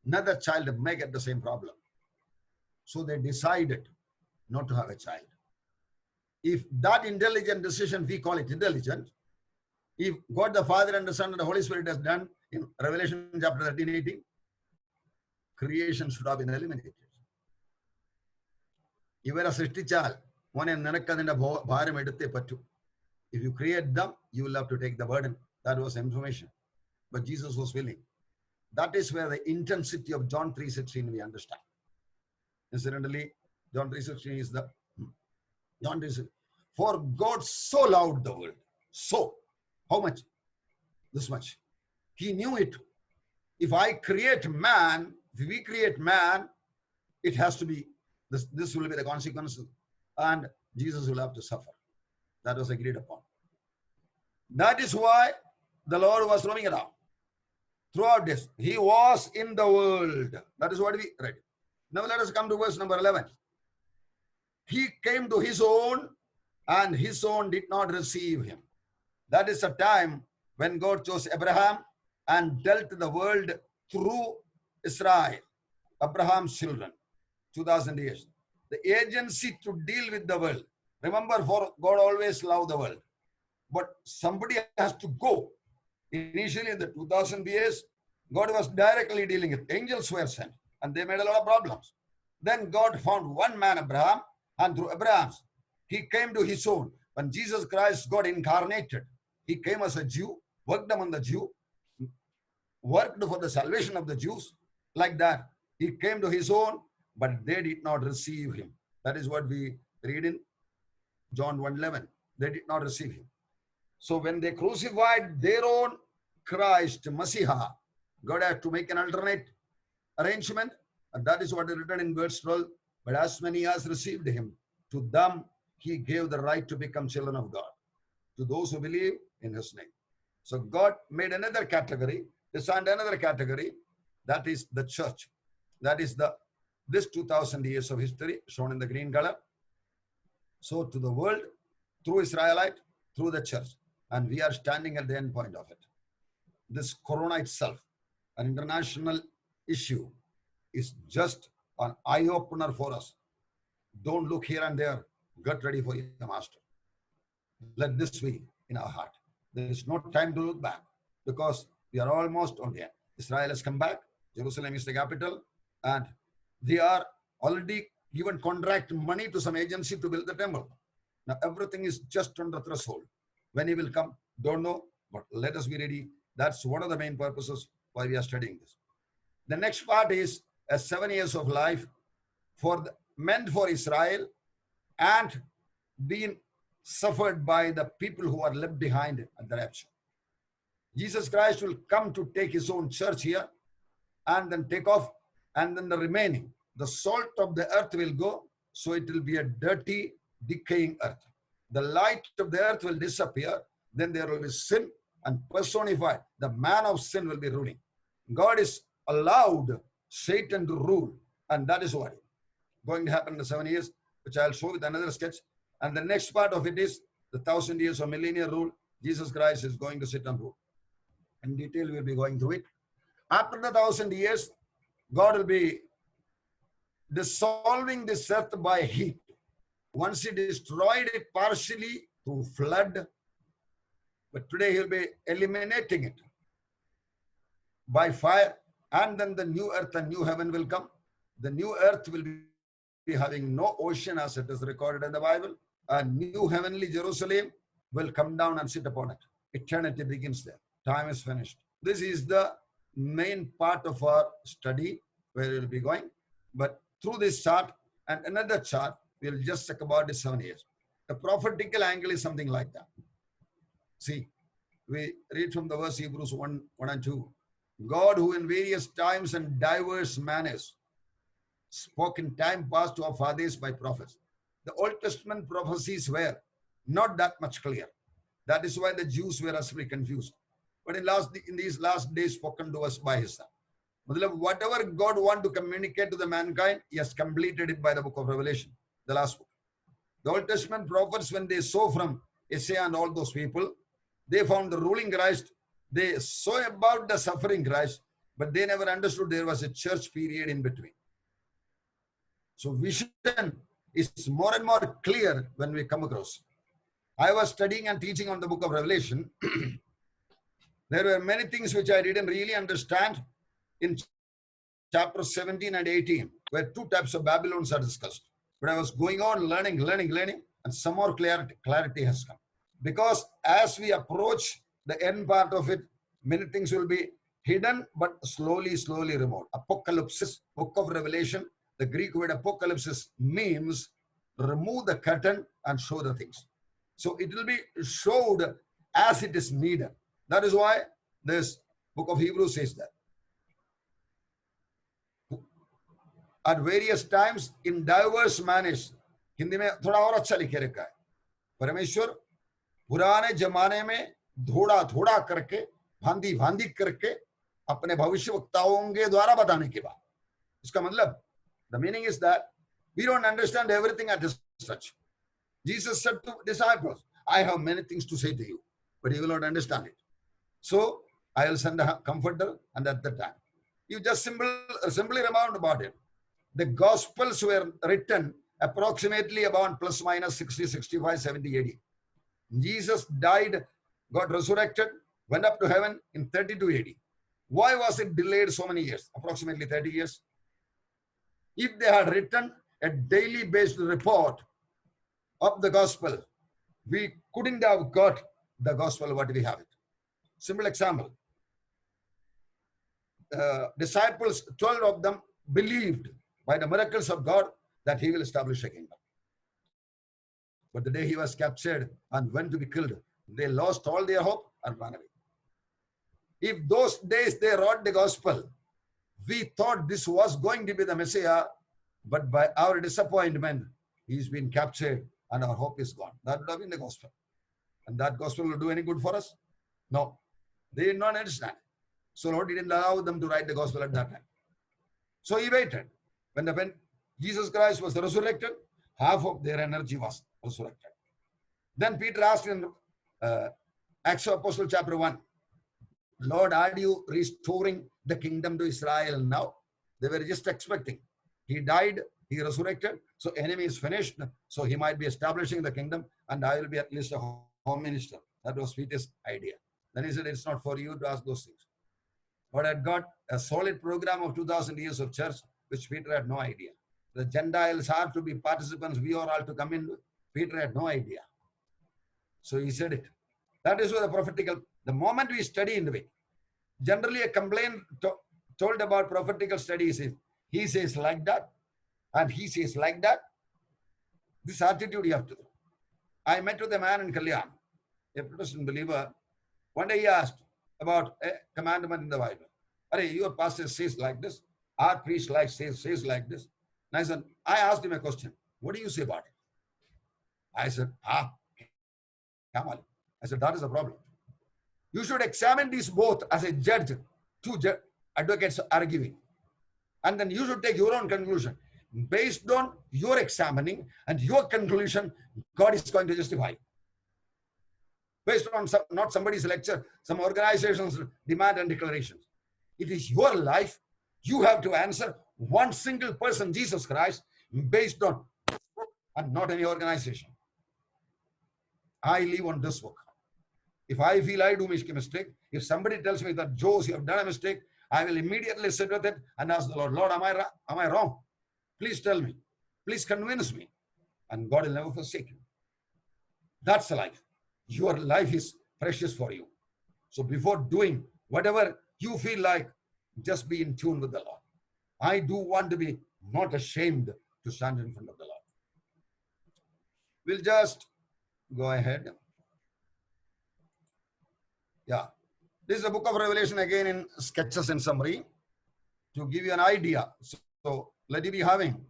another child may get the same problem. So they decided not to have a child. If that intelligent decision, we call it intelligent, if God the Father and the Son and the Holy Spirit has done in Revelation chapter 13:18, creation should have been eliminated. ഇവരെ സൃഷ്ടിച്ചാൽ മോനെ നിനക്കതിന്റെ ഭാരം എടുത്തേ പറ്റൂ. If you create them, you will have to take the burden. That was information. But Jesus was willing. That is where the intensity of John 3:16 we understand. Incidentally, John 3:16 is the John 3:16. For God so loved the world. So, how much? This much. He knew it. If I create man, if we create man, it has to be, this will be the consequences, and Jesus will have to suffer. That was agreed upon. That is why the Lord was roaming around. Throughout this, he was in the world. That is what we read. Now let us come to verse number 11. He came to his own, and his own did not receive him. That is a time when God chose Abraham and dealt the world through Israel, Abraham's children, 2000 years. The agency to deal with the world. Remember, for God always loved the world. But somebody has to go. Initially, in the 2000 years, God was directly dealing with. Angels were sent, and they made a lot of problems. Then God found one man, Abraham, and through Abraham, he came to his own. When Jesus Christ got incarnated, he came as a Jew, worked among the Jew, worked for the salvation of the Jews. Like that, he came to his own, but they did not receive him. That is what we read in John 1:11. They did not receive him. So when they crucified their own Christ, Messiah, God had to make an alternate arrangement. And that is what is written in verse 12. But as many as received him, to them he gave the right to become children of God, to those who believe in his name. So God made another category, designed another category, that is the church. That is this 2000 years of history shown in the green color. So to the world, through Israelite, through the church. And we are standing at the end point of it. This corona itself, an international issue, is just an eye-opener for us. Don't look here and there. Get ready for your master. Let this be in our heart. There is no time to look back, because we are almost on the end. Israel has come back. Jerusalem is the capital. And they are already given contract money to some agency to build the temple. Now everything is just on the threshold. When he will come, don't know, but let us be ready. That's one of the main purposes why we are studying this. The next part is 7 years of life for meant for Israel and been suffered by the people who are left behind at the rapture. Jesus Christ will come to take his own church here and then take off, and then the remaining, the salt of the earth will go, so it will be a dirty, decaying earth. The light of the earth will disappear, then there will be sin, and personified, the man of sin will be ruling. God is allowed Satan to rule, and that is what is going to happen in the 7 years, which I'll show with another sketch. And the next part of it is the 1,000 years of millennial rule. Jesus Christ is going to sit and rule. In detail, we'll be going through it. After the 1,000 years, God will be dissolving this earth by heat. Once he destroyed it partially through flood, but today he'll be eliminating it by fire, and then the new earth and new heaven will come. The new earth will be having no ocean as it is recorded in the Bible. A new heavenly Jerusalem will come down and sit upon it. Eternity begins there. Time is finished. This is the main part of our study where we'll be going. But through this chart and another chart, we'll just talk about the 7 years. The prophetical angle is something like that. See, we read from the verse Hebrews 1 and 2. God, who in various times and diverse manners spoke in time past to our fathers by prophets. The Old Testament prophecies were not that much clear. That is why the Jews were actually confused. But in these last days spoken to us by his son. Whatever God wanted to communicate to the mankind, he has completed it by the book of Revelation, the last book. The Old Testament prophets, when they saw from Isaiah and all those people, they found the ruling Christ. They saw about the suffering Christ, but they never understood there was a church period in between. So vision is more and more clear when we come across. I was studying and teaching on the book of Revelation. There were many things which I didn't really understand in chapter 17 and 18, where two types of Babylons are discussed. But I was going on learning, and some more clarity has come. Because as we approach the end part of it, many things will be hidden, but slowly removed. Apocalypse, book of Revelation, the Greek word apocalypse means remove the curtain and show the things. So it will be showed as it is needed. That is why this book of Hebrews says that. At various times, in diverse manners. Hindi में थोड़ा और अच्छा लिखे रखा है. परमेश्वर पुराने जमाने में थोड़ा करके भांति करके अपने भविष्यवक्ताओं के द्वारा बताने के बाद. इसका मतलब, the meaning is that we don't understand everything at this stage. Jesus said to disciples, I have many things to say to you, but you will not understand it. So I will send a comforter, and at that time, you just simply remember about it. The Gospels were written approximately about plus minus 60, 65, 70 AD. Jesus died, got resurrected, went up to heaven in 32 AD. Why was it delayed so many years? Approximately 30 years. If they had written a daily based report of the gospel, we couldn't have got the gospel what we have it. Simple example. Disciples, 12 of them believed by the miracles of God that he will establish a kingdom. But the day he was captured and went to be killed, they lost all their hope and ran away. If those days they wrote the gospel, we thought this was going to be the Messiah, but by our disappointment, he's been captured and our hope is gone. That would have been the gospel. And that gospel will do any good for us? No. They did not understand. So Lord didn't allow them to write the gospel at that time. So he waited. When Jesus Christ was resurrected, half of their energy was resurrected. Then Peter asked in Acts of Apostles chapter 1, Lord, are you restoring the kingdom to Israel now? They were just expecting. He died, he resurrected, so enemy is finished, so he might be establishing the kingdom, and I will be at least a home minister. That was Peter's idea. Then he said, it's not for you to ask those things. But had got a solid program of 2,000 years of church, which Peter had no idea. The Gentiles are to be participants, we are all to come in. Peter had no idea. So he said it. That is why the prophetical, the moment we study in the way, generally a complaint told about prophetical studies is, he says like that, and he says like that, this attitude you have to do. I met with a man in Kalyan, a Protestant believer. One day he asked about a commandment in the Bible. Your pastor says like this, our priest says like this. And I asked him a question. What do you say about it? I said, Kamal. I said, that is the problem. You should examine these both as a judge. Two advocates are arguing. And then you should take your own conclusion. Based on your examining and your conclusion, God is going to justify. Based on not somebody's lecture, some organization's demand and declarations. It is your life. You have to answer one single person, Jesus Christ, based on, and not any organization. I live on this book. If I feel I do make a mistake, if somebody tells me that, Jose, you have done a mistake, I will immediately sit with it and ask the Lord, Lord, am I wrong? Please tell me. Please convince me. And God will never forsake you. That's the life. Your life is precious for you. So before doing whatever you feel like, just be in tune with the Lord. I do want to be not ashamed to stand in front of the Lord. We'll just go ahead. Yeah. This is the book of Revelation again in sketches and summary to give you an idea. So let you be having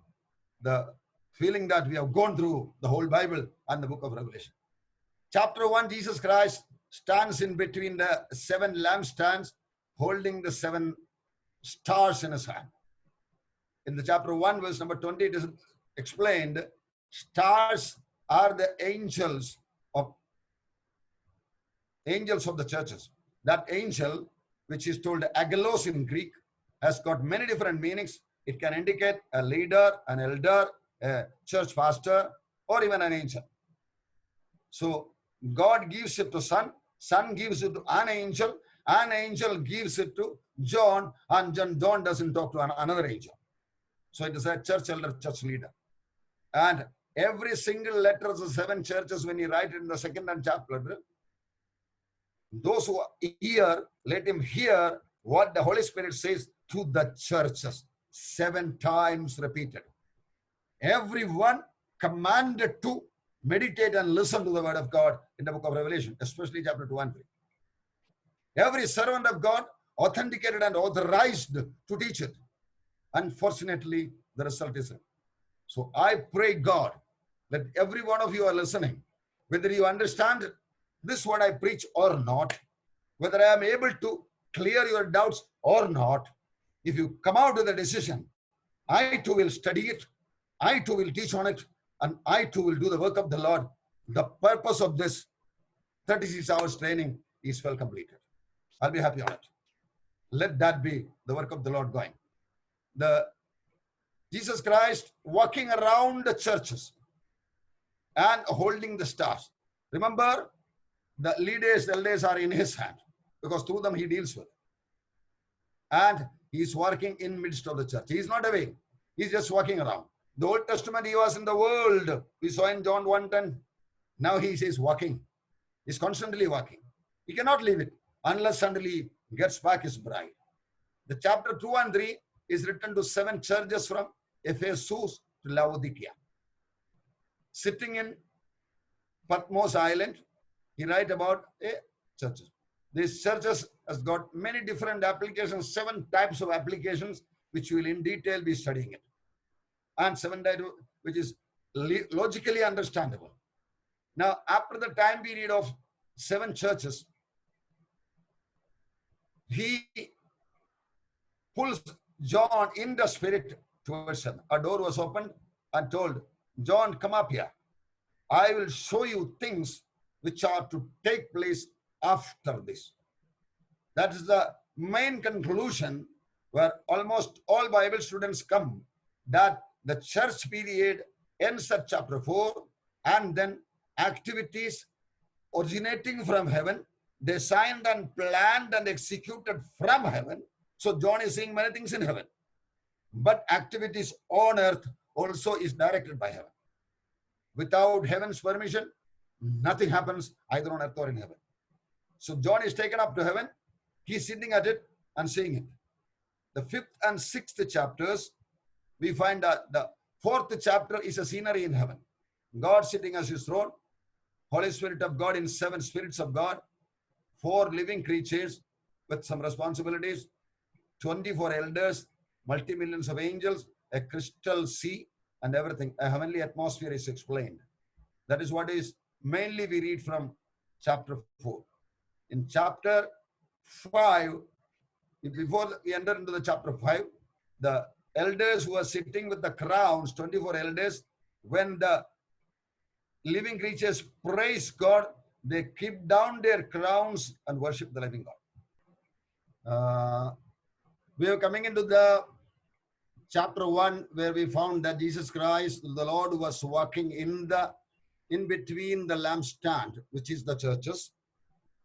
the feeling that we have gone through the whole Bible and the book of Revelation. Chapter 1, Jesus Christ stands in between the 7 lampstands, holding the 7 stars in his hand. In the chapter 1, verse number 20, it is explained, stars are the angels of the churches. That angel, which is told Angelos in Greek, has got many different meanings. It can indicate a leader, an elder, a church pastor, or even an angel. So God gives it to Son gives it to an angel gives it to John, and John doesn't talk to another angel. So it is a church elder, church leader. And every single letter of the 7 churches, when you write it in the second and chapter, those who hear, let him hear what the Holy Spirit says to the churches. 7 times repeated. Everyone commanded to meditate and listen to the word of God in the book of Revelation, especially chapter 2 and 3. Every servant of God authenticated and authorized to teach it. Unfortunately, the result isn't. So I pray God that every one of you are listening, whether you understand this what I preach or not, whether I am able to clear your doubts or not, if you come out with a decision, I too will study it, I too will teach on it, and I too will do the work of the Lord. The purpose of this 36 hours training is well completed. I'll be happy on it. Let that be the work of the Lord going. Jesus Christ walking around the churches and holding the stars. Remember, the leaders, the elders are in his hand because through them he deals with. And he's working in midst of the church. He's not away. He's just walking around. The Old Testament, he was in the world. We saw in John 1:10. Now he says walking. He's constantly walking. He cannot leave it unless until he gets back his bride. The chapter 2 and 3 is written to 7 churches from Ephesus to Laodicea. Sitting in Patmos Island, he writes about churches. These churches has got many different applications, 7 types of applications, which we will in detail be studying it. And 7 types, which is logically understandable. Now, after the time period of 7 churches, he pulls John in the spirit towards him. A door was opened and told, John, come up here. I will show you things which are to take place after this. That is the main conclusion where almost all Bible students come, that the church period ends at chapter 4, and then activities originating from heaven, designed and planned and executed from heaven. So John is seeing many things in heaven, but activities on earth also is directed by heaven. Without heaven's permission, nothing happens either on earth or in heaven. So John is taken up to heaven. He's sitting at it and seeing it. The 5th and 6th chapters, we find that the Fourth chapter is a scenery in heaven. God sitting as his throne, Holy Spirit of God in 7 spirits of God, 4 living creatures with some responsibilities, 24 elders, multi-millions of angels, a crystal sea, and everything. A heavenly atmosphere is explained. That is what is mainly we read from chapter 4. In chapter 5, before we enter into the chapter 5, the elders who are sitting with the crowns, 24 elders, when the living creatures praise God, they keep down their crowns and worship the living God. We are coming into the chapter 1 where we found that Jesus Christ, the Lord, was walking in between the lampstand, which is the churches,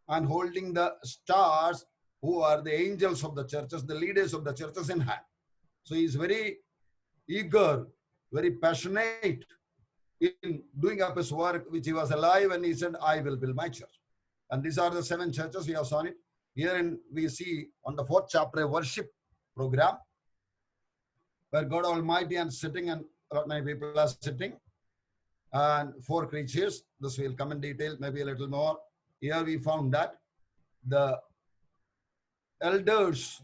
and holding the stars, who are the angels of the churches, the leaders of the churches in hand. So he is very eager, very passionate in doing up his work, which he was alive, and he said, I will build my church. And these are the 7 churches we have seen it. Here we see on the 4th chapter a worship program where God Almighty and sitting, and many people are sitting, and 4 creatures. This will come in detail, maybe a little more. Here we found that the elders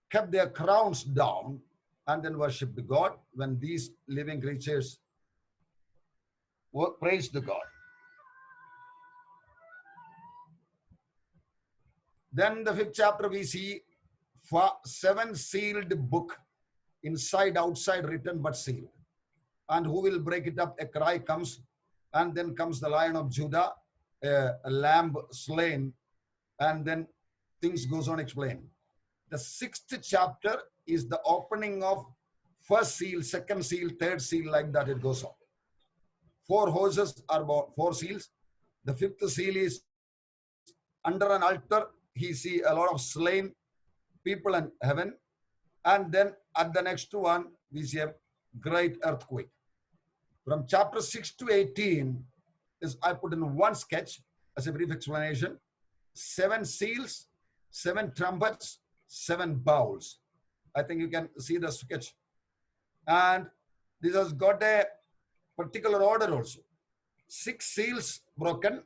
kept their crowns down and then worshiped God when these living creatures praised God. Then the 5th chapter we see 7 sealed book, inside, outside, written but sealed. And who will break it up? A cry comes, and then comes the Lion of Judah, a lamb slain, and then things goes on explained. The 6th chapter is the opening of 1st seal, 2nd seal, 3rd seal, like that it goes on. 4 horses are about 4 seals. The 5th seal is under an altar. He see a lot of slain people in heaven. And then at the next one, we see a great earthquake. From chapter 6 to 18 is I put in one sketch as a brief explanation. 7 seals, 7 trumpets, 7 bowls. I think you can see the sketch. And this has got a particular order also. 6 seals broken.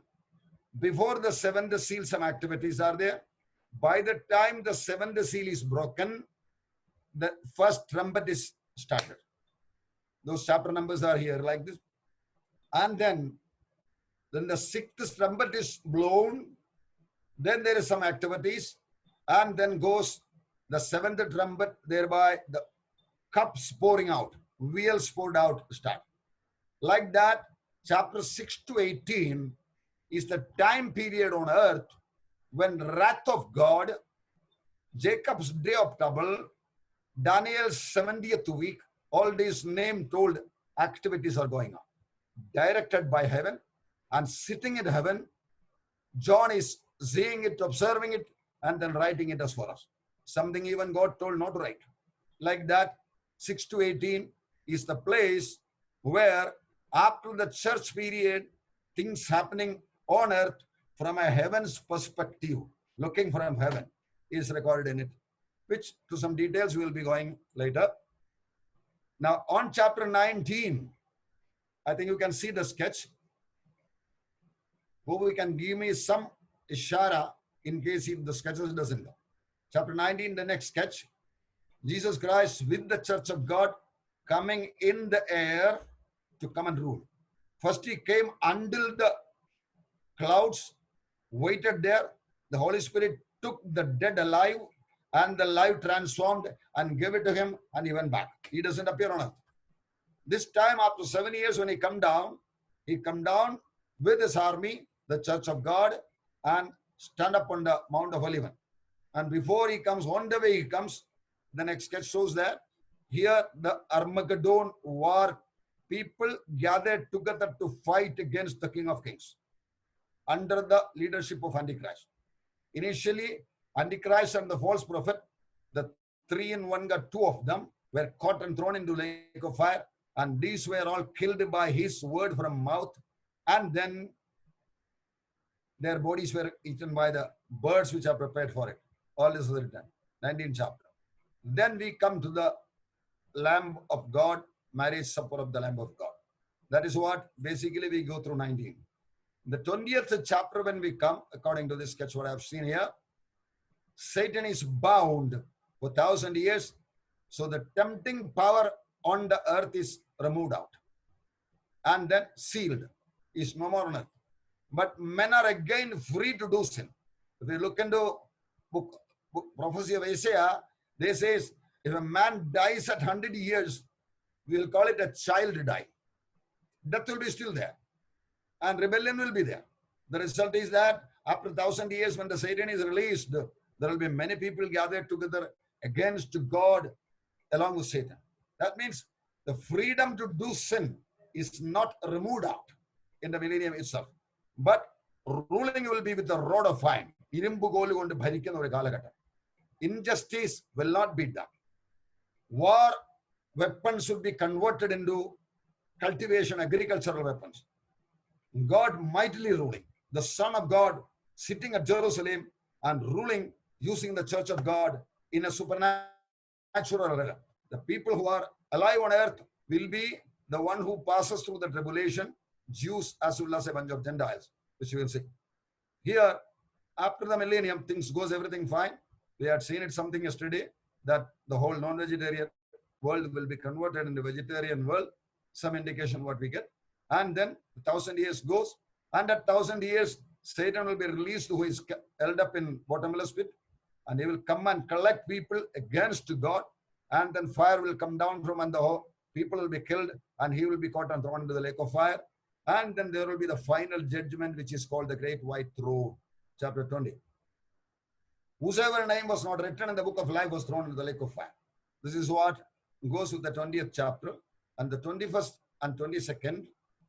Before the 7th seal, some activities are there. By the time the 7th seal is broken, the first trumpet is started. Those chapter numbers are here like this. And then the 6th trumpet is blown. Then there is some activities. And then goes the 7th trumpet, thereby the cups pouring out, wheels poured out start. Like that, chapter 6 to 18 is the time period on earth when wrath of God, Jacob's day of trouble, Daniel's 70th week, all these name-told activities are going on. Directed by heaven, and sitting in heaven, John is seeing it, observing it, and then writing it as for us. Something even God told not to write. Like that, 6 to 18 is the place where after the church period, things happening on earth from a heaven's perspective, looking from heaven, is recorded in it, which to some details we will be going later. Now on chapter 19, I think you can see the sketch. Who we can give me some ishara in case if the sketches doesn't go. Chapter 19, the next sketch. Jesus Christ with the church of God coming in the air to come and rule. First he came until the clouds, waited there. The Holy Spirit took the dead alive and the life transformed and gave it to him, and he went back. He doesn't appear on earth. This time after 7 years when he come down with his army, the church of God, and stand up on the Mount of Olivet. And before he comes, on the way he comes, the next sketch shows that here the Armageddon war, people gathered together to fight against the King of Kings under the leadership of Antichrist. Initially, Antichrist and the false prophet, the 3 in 1 got 2 of them, were caught and thrown into the lake of fire, and these were all killed by his word from mouth, and then their bodies were eaten by the birds which are prepared for it. All this is written, 19th chapter. Then we come to the Lamb of God, marriage supper of the Lamb of God. That is what basically we go through 19. The 20th chapter, when we come, according to this sketch what I have seen here, Satan is bound for 1,000 years. So the tempting power on the earth is removed out and then sealed, is no more on earth. But men are again free to do sin. If you look into book prophecy of Isaiah, they says if a man dies at 100 years, we will call it a child die. Death will be still there, and rebellion will be there. The result is that after 1,000 years, when the Satan is released, there will be many people gathered together against God along with Satan. That means the freedom to do sin is not removed out in the millennium itself, but ruling will be with the rod of iron. Injustice will not be done. War weapons will be converted into cultivation, agricultural weapons. God mightily ruling, the Son of God sitting at Jerusalem and ruling using the church of God in a supernatural realm. The people who are alive on earth will be the one who passes through the tribulation, Jews as well as a bunch of Gentiles, which we will see. Here, after the millennium, things goes everything fine. We had seen it something yesterday that the whole non-vegetarian world will be converted into vegetarian world. Some indication what we get. And then 1,000 years goes, and at 1,000 years, Satan will be released, who is held up in bottomless pit, and he will come and collect people against God, and then fire will come down from on the whole. People will be killed, and he will be caught and thrown into the lake of fire. And then there will be the final judgment, which is called the Great White Throne, chapter 20. Whosoever name was not written in the book of life was thrown into the lake of fire. This is what goes with the 20th chapter. And the 21st and 22nd,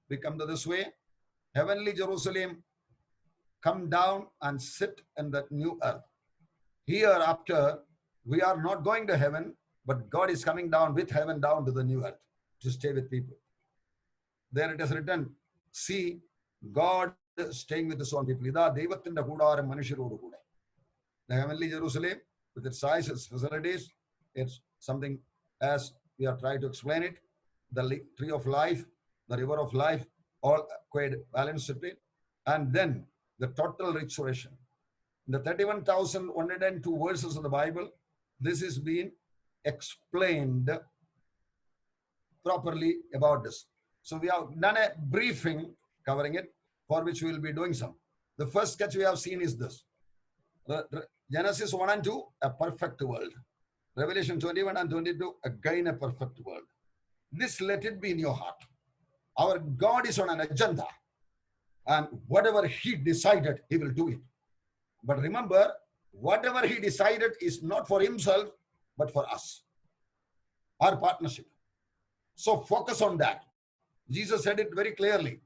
we come to this way. Heavenly Jerusalem come down and sit in the new earth. Hereafter, we are not going to heaven, but God is coming down with heaven down to the new earth to stay with people. There it is written, see, God staying with his own people. The heavenly Jerusalem, with its size, its facilities, it's something as we are trying to explain it. The tree of life, the river of life, all quite balanced it. And then the total restoration. In the 31,102 verses of the Bible, this is being explained properly about this. So we have done a briefing covering it, for which we will be doing some. The first sketch we have seen is this. Genesis 1 and 2, a perfect world. Revelation 21 and 22, again a perfect world. This let it be in your heart. Our God is on an agenda, and whatever he decided, he will do it. But remember, whatever he decided is not for himself, but for us, our partnership. So focus on that. Jesus said it very clearly.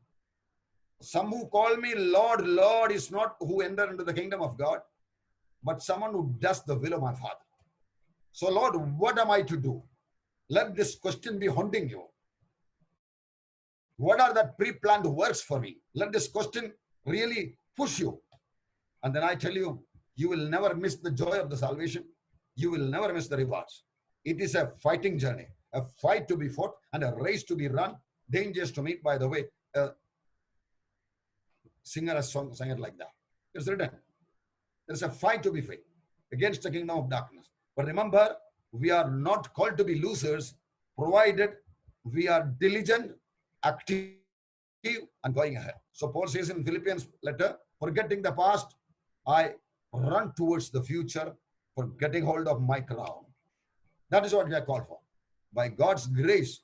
Some who call me Lord, Lord is not who enter into the kingdom of God, but someone who does the will of my Father. So Lord, what am I to do? Let this question be haunting you. What are the pre-planned works for me? Let this question really push you. And then I tell you, you will never miss the joy of the salvation. You will never miss the rewards. It is a fighting journey, a fight to be fought and a race to be run, dangers to meet. By the way, singer has sang it like that. It's written. There's a fight to be fought against the kingdom of darkness. But remember, we are not called to be losers, provided we are diligent, active, and going ahead. So Paul says in Philippians letter, forgetting the past, I run towards the future for getting hold of my crown. That is what we are called for. By God's grace,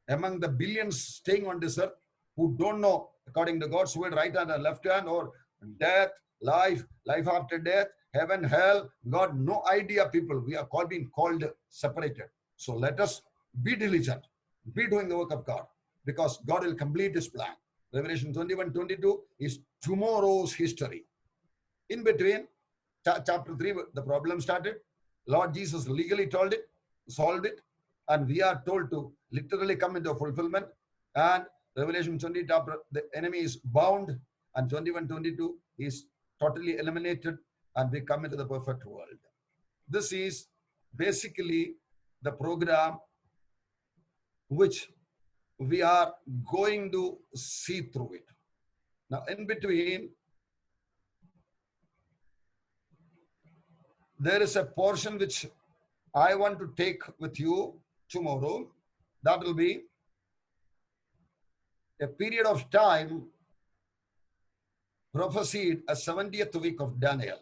among the billions staying on this earth who don't know, according to God's word, right hand and left hand, or death, life, life after death, heaven, hell, God, no idea, people. We are being called separated. So let us be diligent, be doing the work of God, because God will complete his plan. Revelation 21:22 is tomorrow's history. In between, chapter 3, the problem started. Lord Jesus legally told it, solved it, and we are told to literally come into fulfillment. And Revelation 20, the enemy is bound, and 21:22 is totally eliminated, and we come into the perfect world. This is basically the program which we are going to see through it. Now, in between, there is a portion which I want to take with you tomorrow. That will be a period of time prophesied a 70th week of Daniel,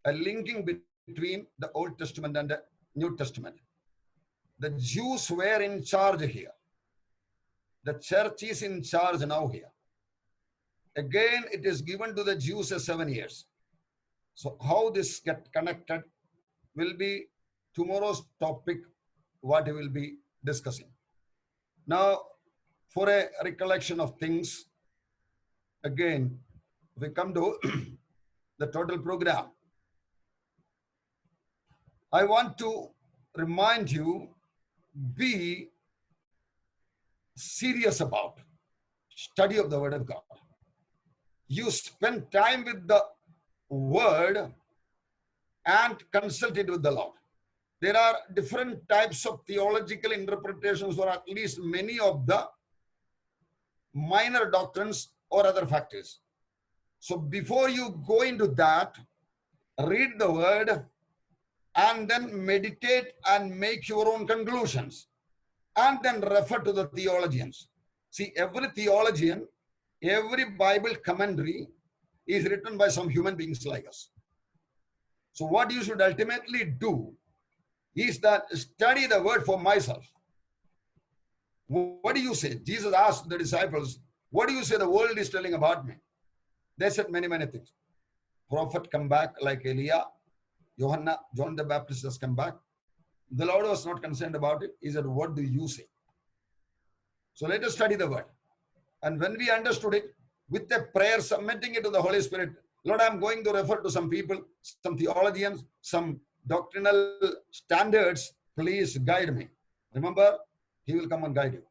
a linking between the Old Testament and the New Testament. The Jews were in charge here. The church is in charge now here. Again, it is given to the Jews as 7 years. So how this get connected will be tomorrow's topic, what we will be discussing. Now, for a recollection of things, again, we come to the total program. I want to remind you, be serious about study of the Word of God. You spend time with the Word and consult it with the Lord. There are different types of theological interpretations, or at least many of the minor doctrines or other factors. So before you go into that, read the Word and then meditate and make your own conclusions, and then refer to the theologians. See, every theologian, every Bible commentary is written by some human beings like us. So what you should ultimately do is that study the Word for myself. What do you say? Jesus asked the disciples, what do you say the world is telling about me? They said many, many things. Prophet come back like Elijah. John the Baptist has come back. The Lord was not concerned about it. He said, what do you say? So let us study the Word. And when we understood it, with a prayer, submitting it to the Holy Spirit, Lord, I'm going to refer to some people, some theologians, some doctrinal standards. Please guide me. Remember, He will come and guide you.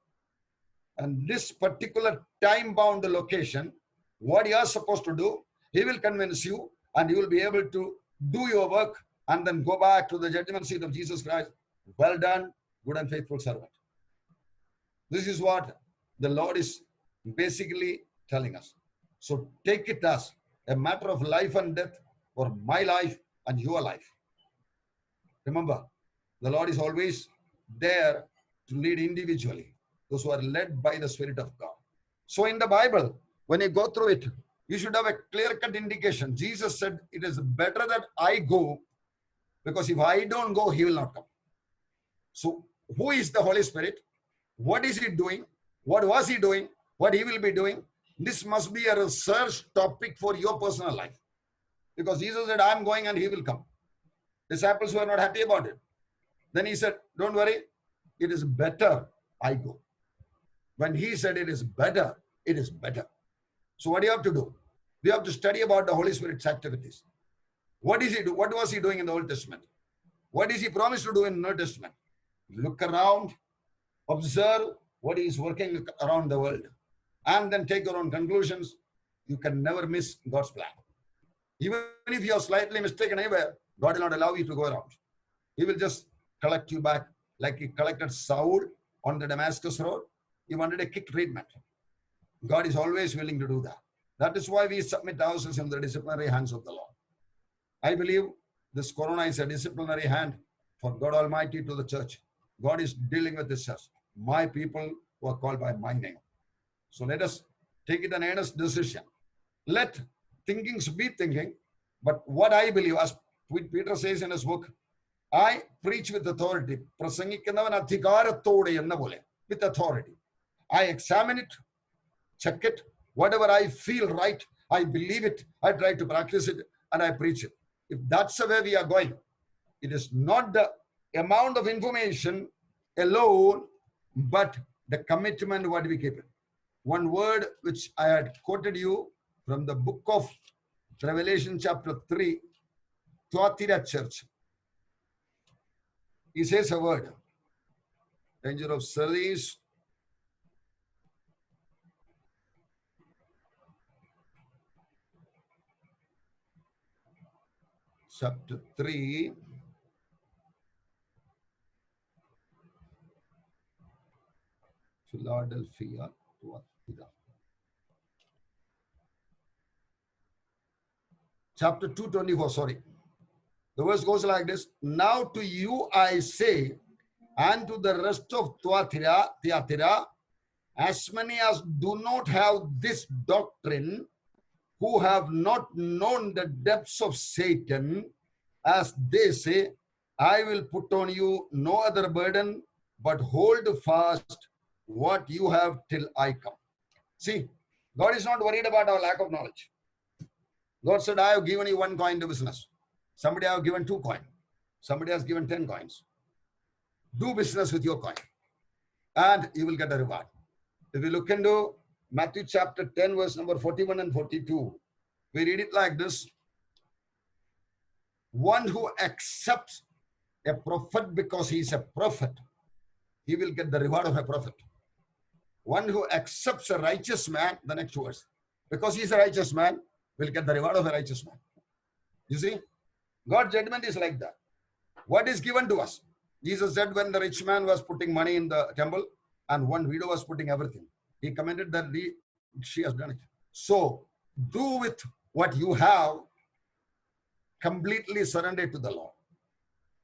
And this particular time-bound location, what you are supposed to do, He will convince you, and you will be able to do your work and then go back to the judgment seat of Jesus Christ. Well done, good and faithful servant. This is what the Lord is basically telling us. So take it as a matter of life and death, or my life and your life. Remember, the Lord is always there to lead individually, those who are led by the Spirit of God. So in the Bible, when you go through it, you should have a clear-cut indication. Jesus said, it is better that I go, because if I don't go, He will not come. So who is the Holy Spirit? What is He doing? What was He doing? What He will be doing? This must be a research topic for your personal life. Because Jesus said, I'm going and He will come. Disciples were not happy about it. Then He said, don't worry, it is better I go. When He said it is better, it is better. So what do you have to do? We have to study about the Holy Spirit's activities. What is He do? What was He doing in the Old Testament? What is He promised to do in the New Testament? Look around, observe what He is working around the world, and then take your own conclusions. You can never miss God's plan. Even if you are slightly mistaken anywhere, God will not allow you to go around. He will just collect you back like He collected Saul on the Damascus road. He wanted a quick treatment. God is always willing to do that. That is why we submit ourselves in the disciplinary hands of the Lord. I believe this corona is a disciplinary hand for God Almighty to the church. God is dealing with this church. My people who are called by my name. So let us take it an earnest decision. Let thinkings be thinking. But what I believe, as Peter says in his book, I preach with authority. With authority. I examine it, check it. Whatever I feel right, I believe it. I try to practice it, and I preach it. If that's the way we are going, it is not the amount of information alone, but the commitment what we keep it. One word which I had quoted you from the book of Revelation chapter 3, Thyatira church. He says a word. Danger of Sardis. Chapter 3. Philadelphia, Thyatira. Chapter 2:24, sorry. The verse goes like this. Now to you I say, and to the rest of Thyatira, as many as do not have this doctrine, who have not known the depths of Satan, as they say, I will put on you no other burden, but hold fast what you have till I come. See, God is not worried about our lack of knowledge. God said, I have given you 1 coin to business. Somebody have given 2 coins. Somebody has given 10 coins. Do business with your coin and you will get a reward. If you look into Matthew chapter 10, verse number 41 and 42, we read it like this. One who accepts a prophet because he is a prophet, he will get the reward of a prophet. One who accepts a righteous man, the next verse, because he is a righteous man, will get the reward of a righteous man. You see, God's judgment is like that. What is given to us? Jesus said when the rich man was putting money in the temple and one widow was putting everything, he commended that she has done it. So do with what you have, completely surrender to the Lord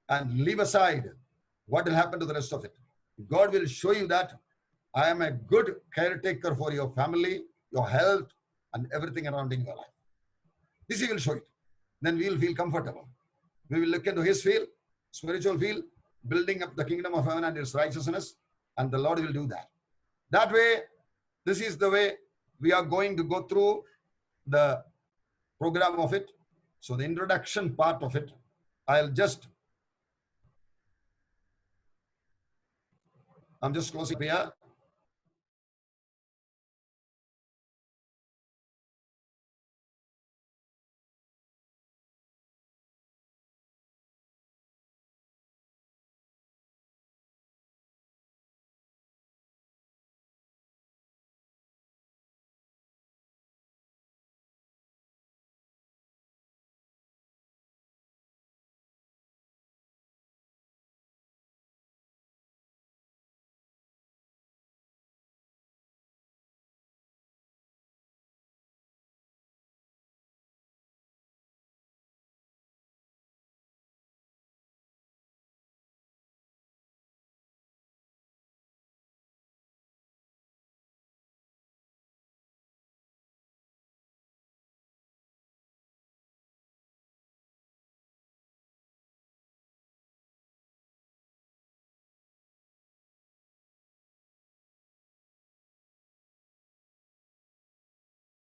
and leave aside what will happen to the rest of it. God will show you that I am a good caretaker for your family, your health, and everything around in your life. This he will show it. Then we will feel comfortable. We will look into his field, spiritual field, building up the kingdom of heaven and its righteousness, and the Lord will do that. That way, this is the way we are going to go through the program of it. So the introduction part of it, I'm just closing here.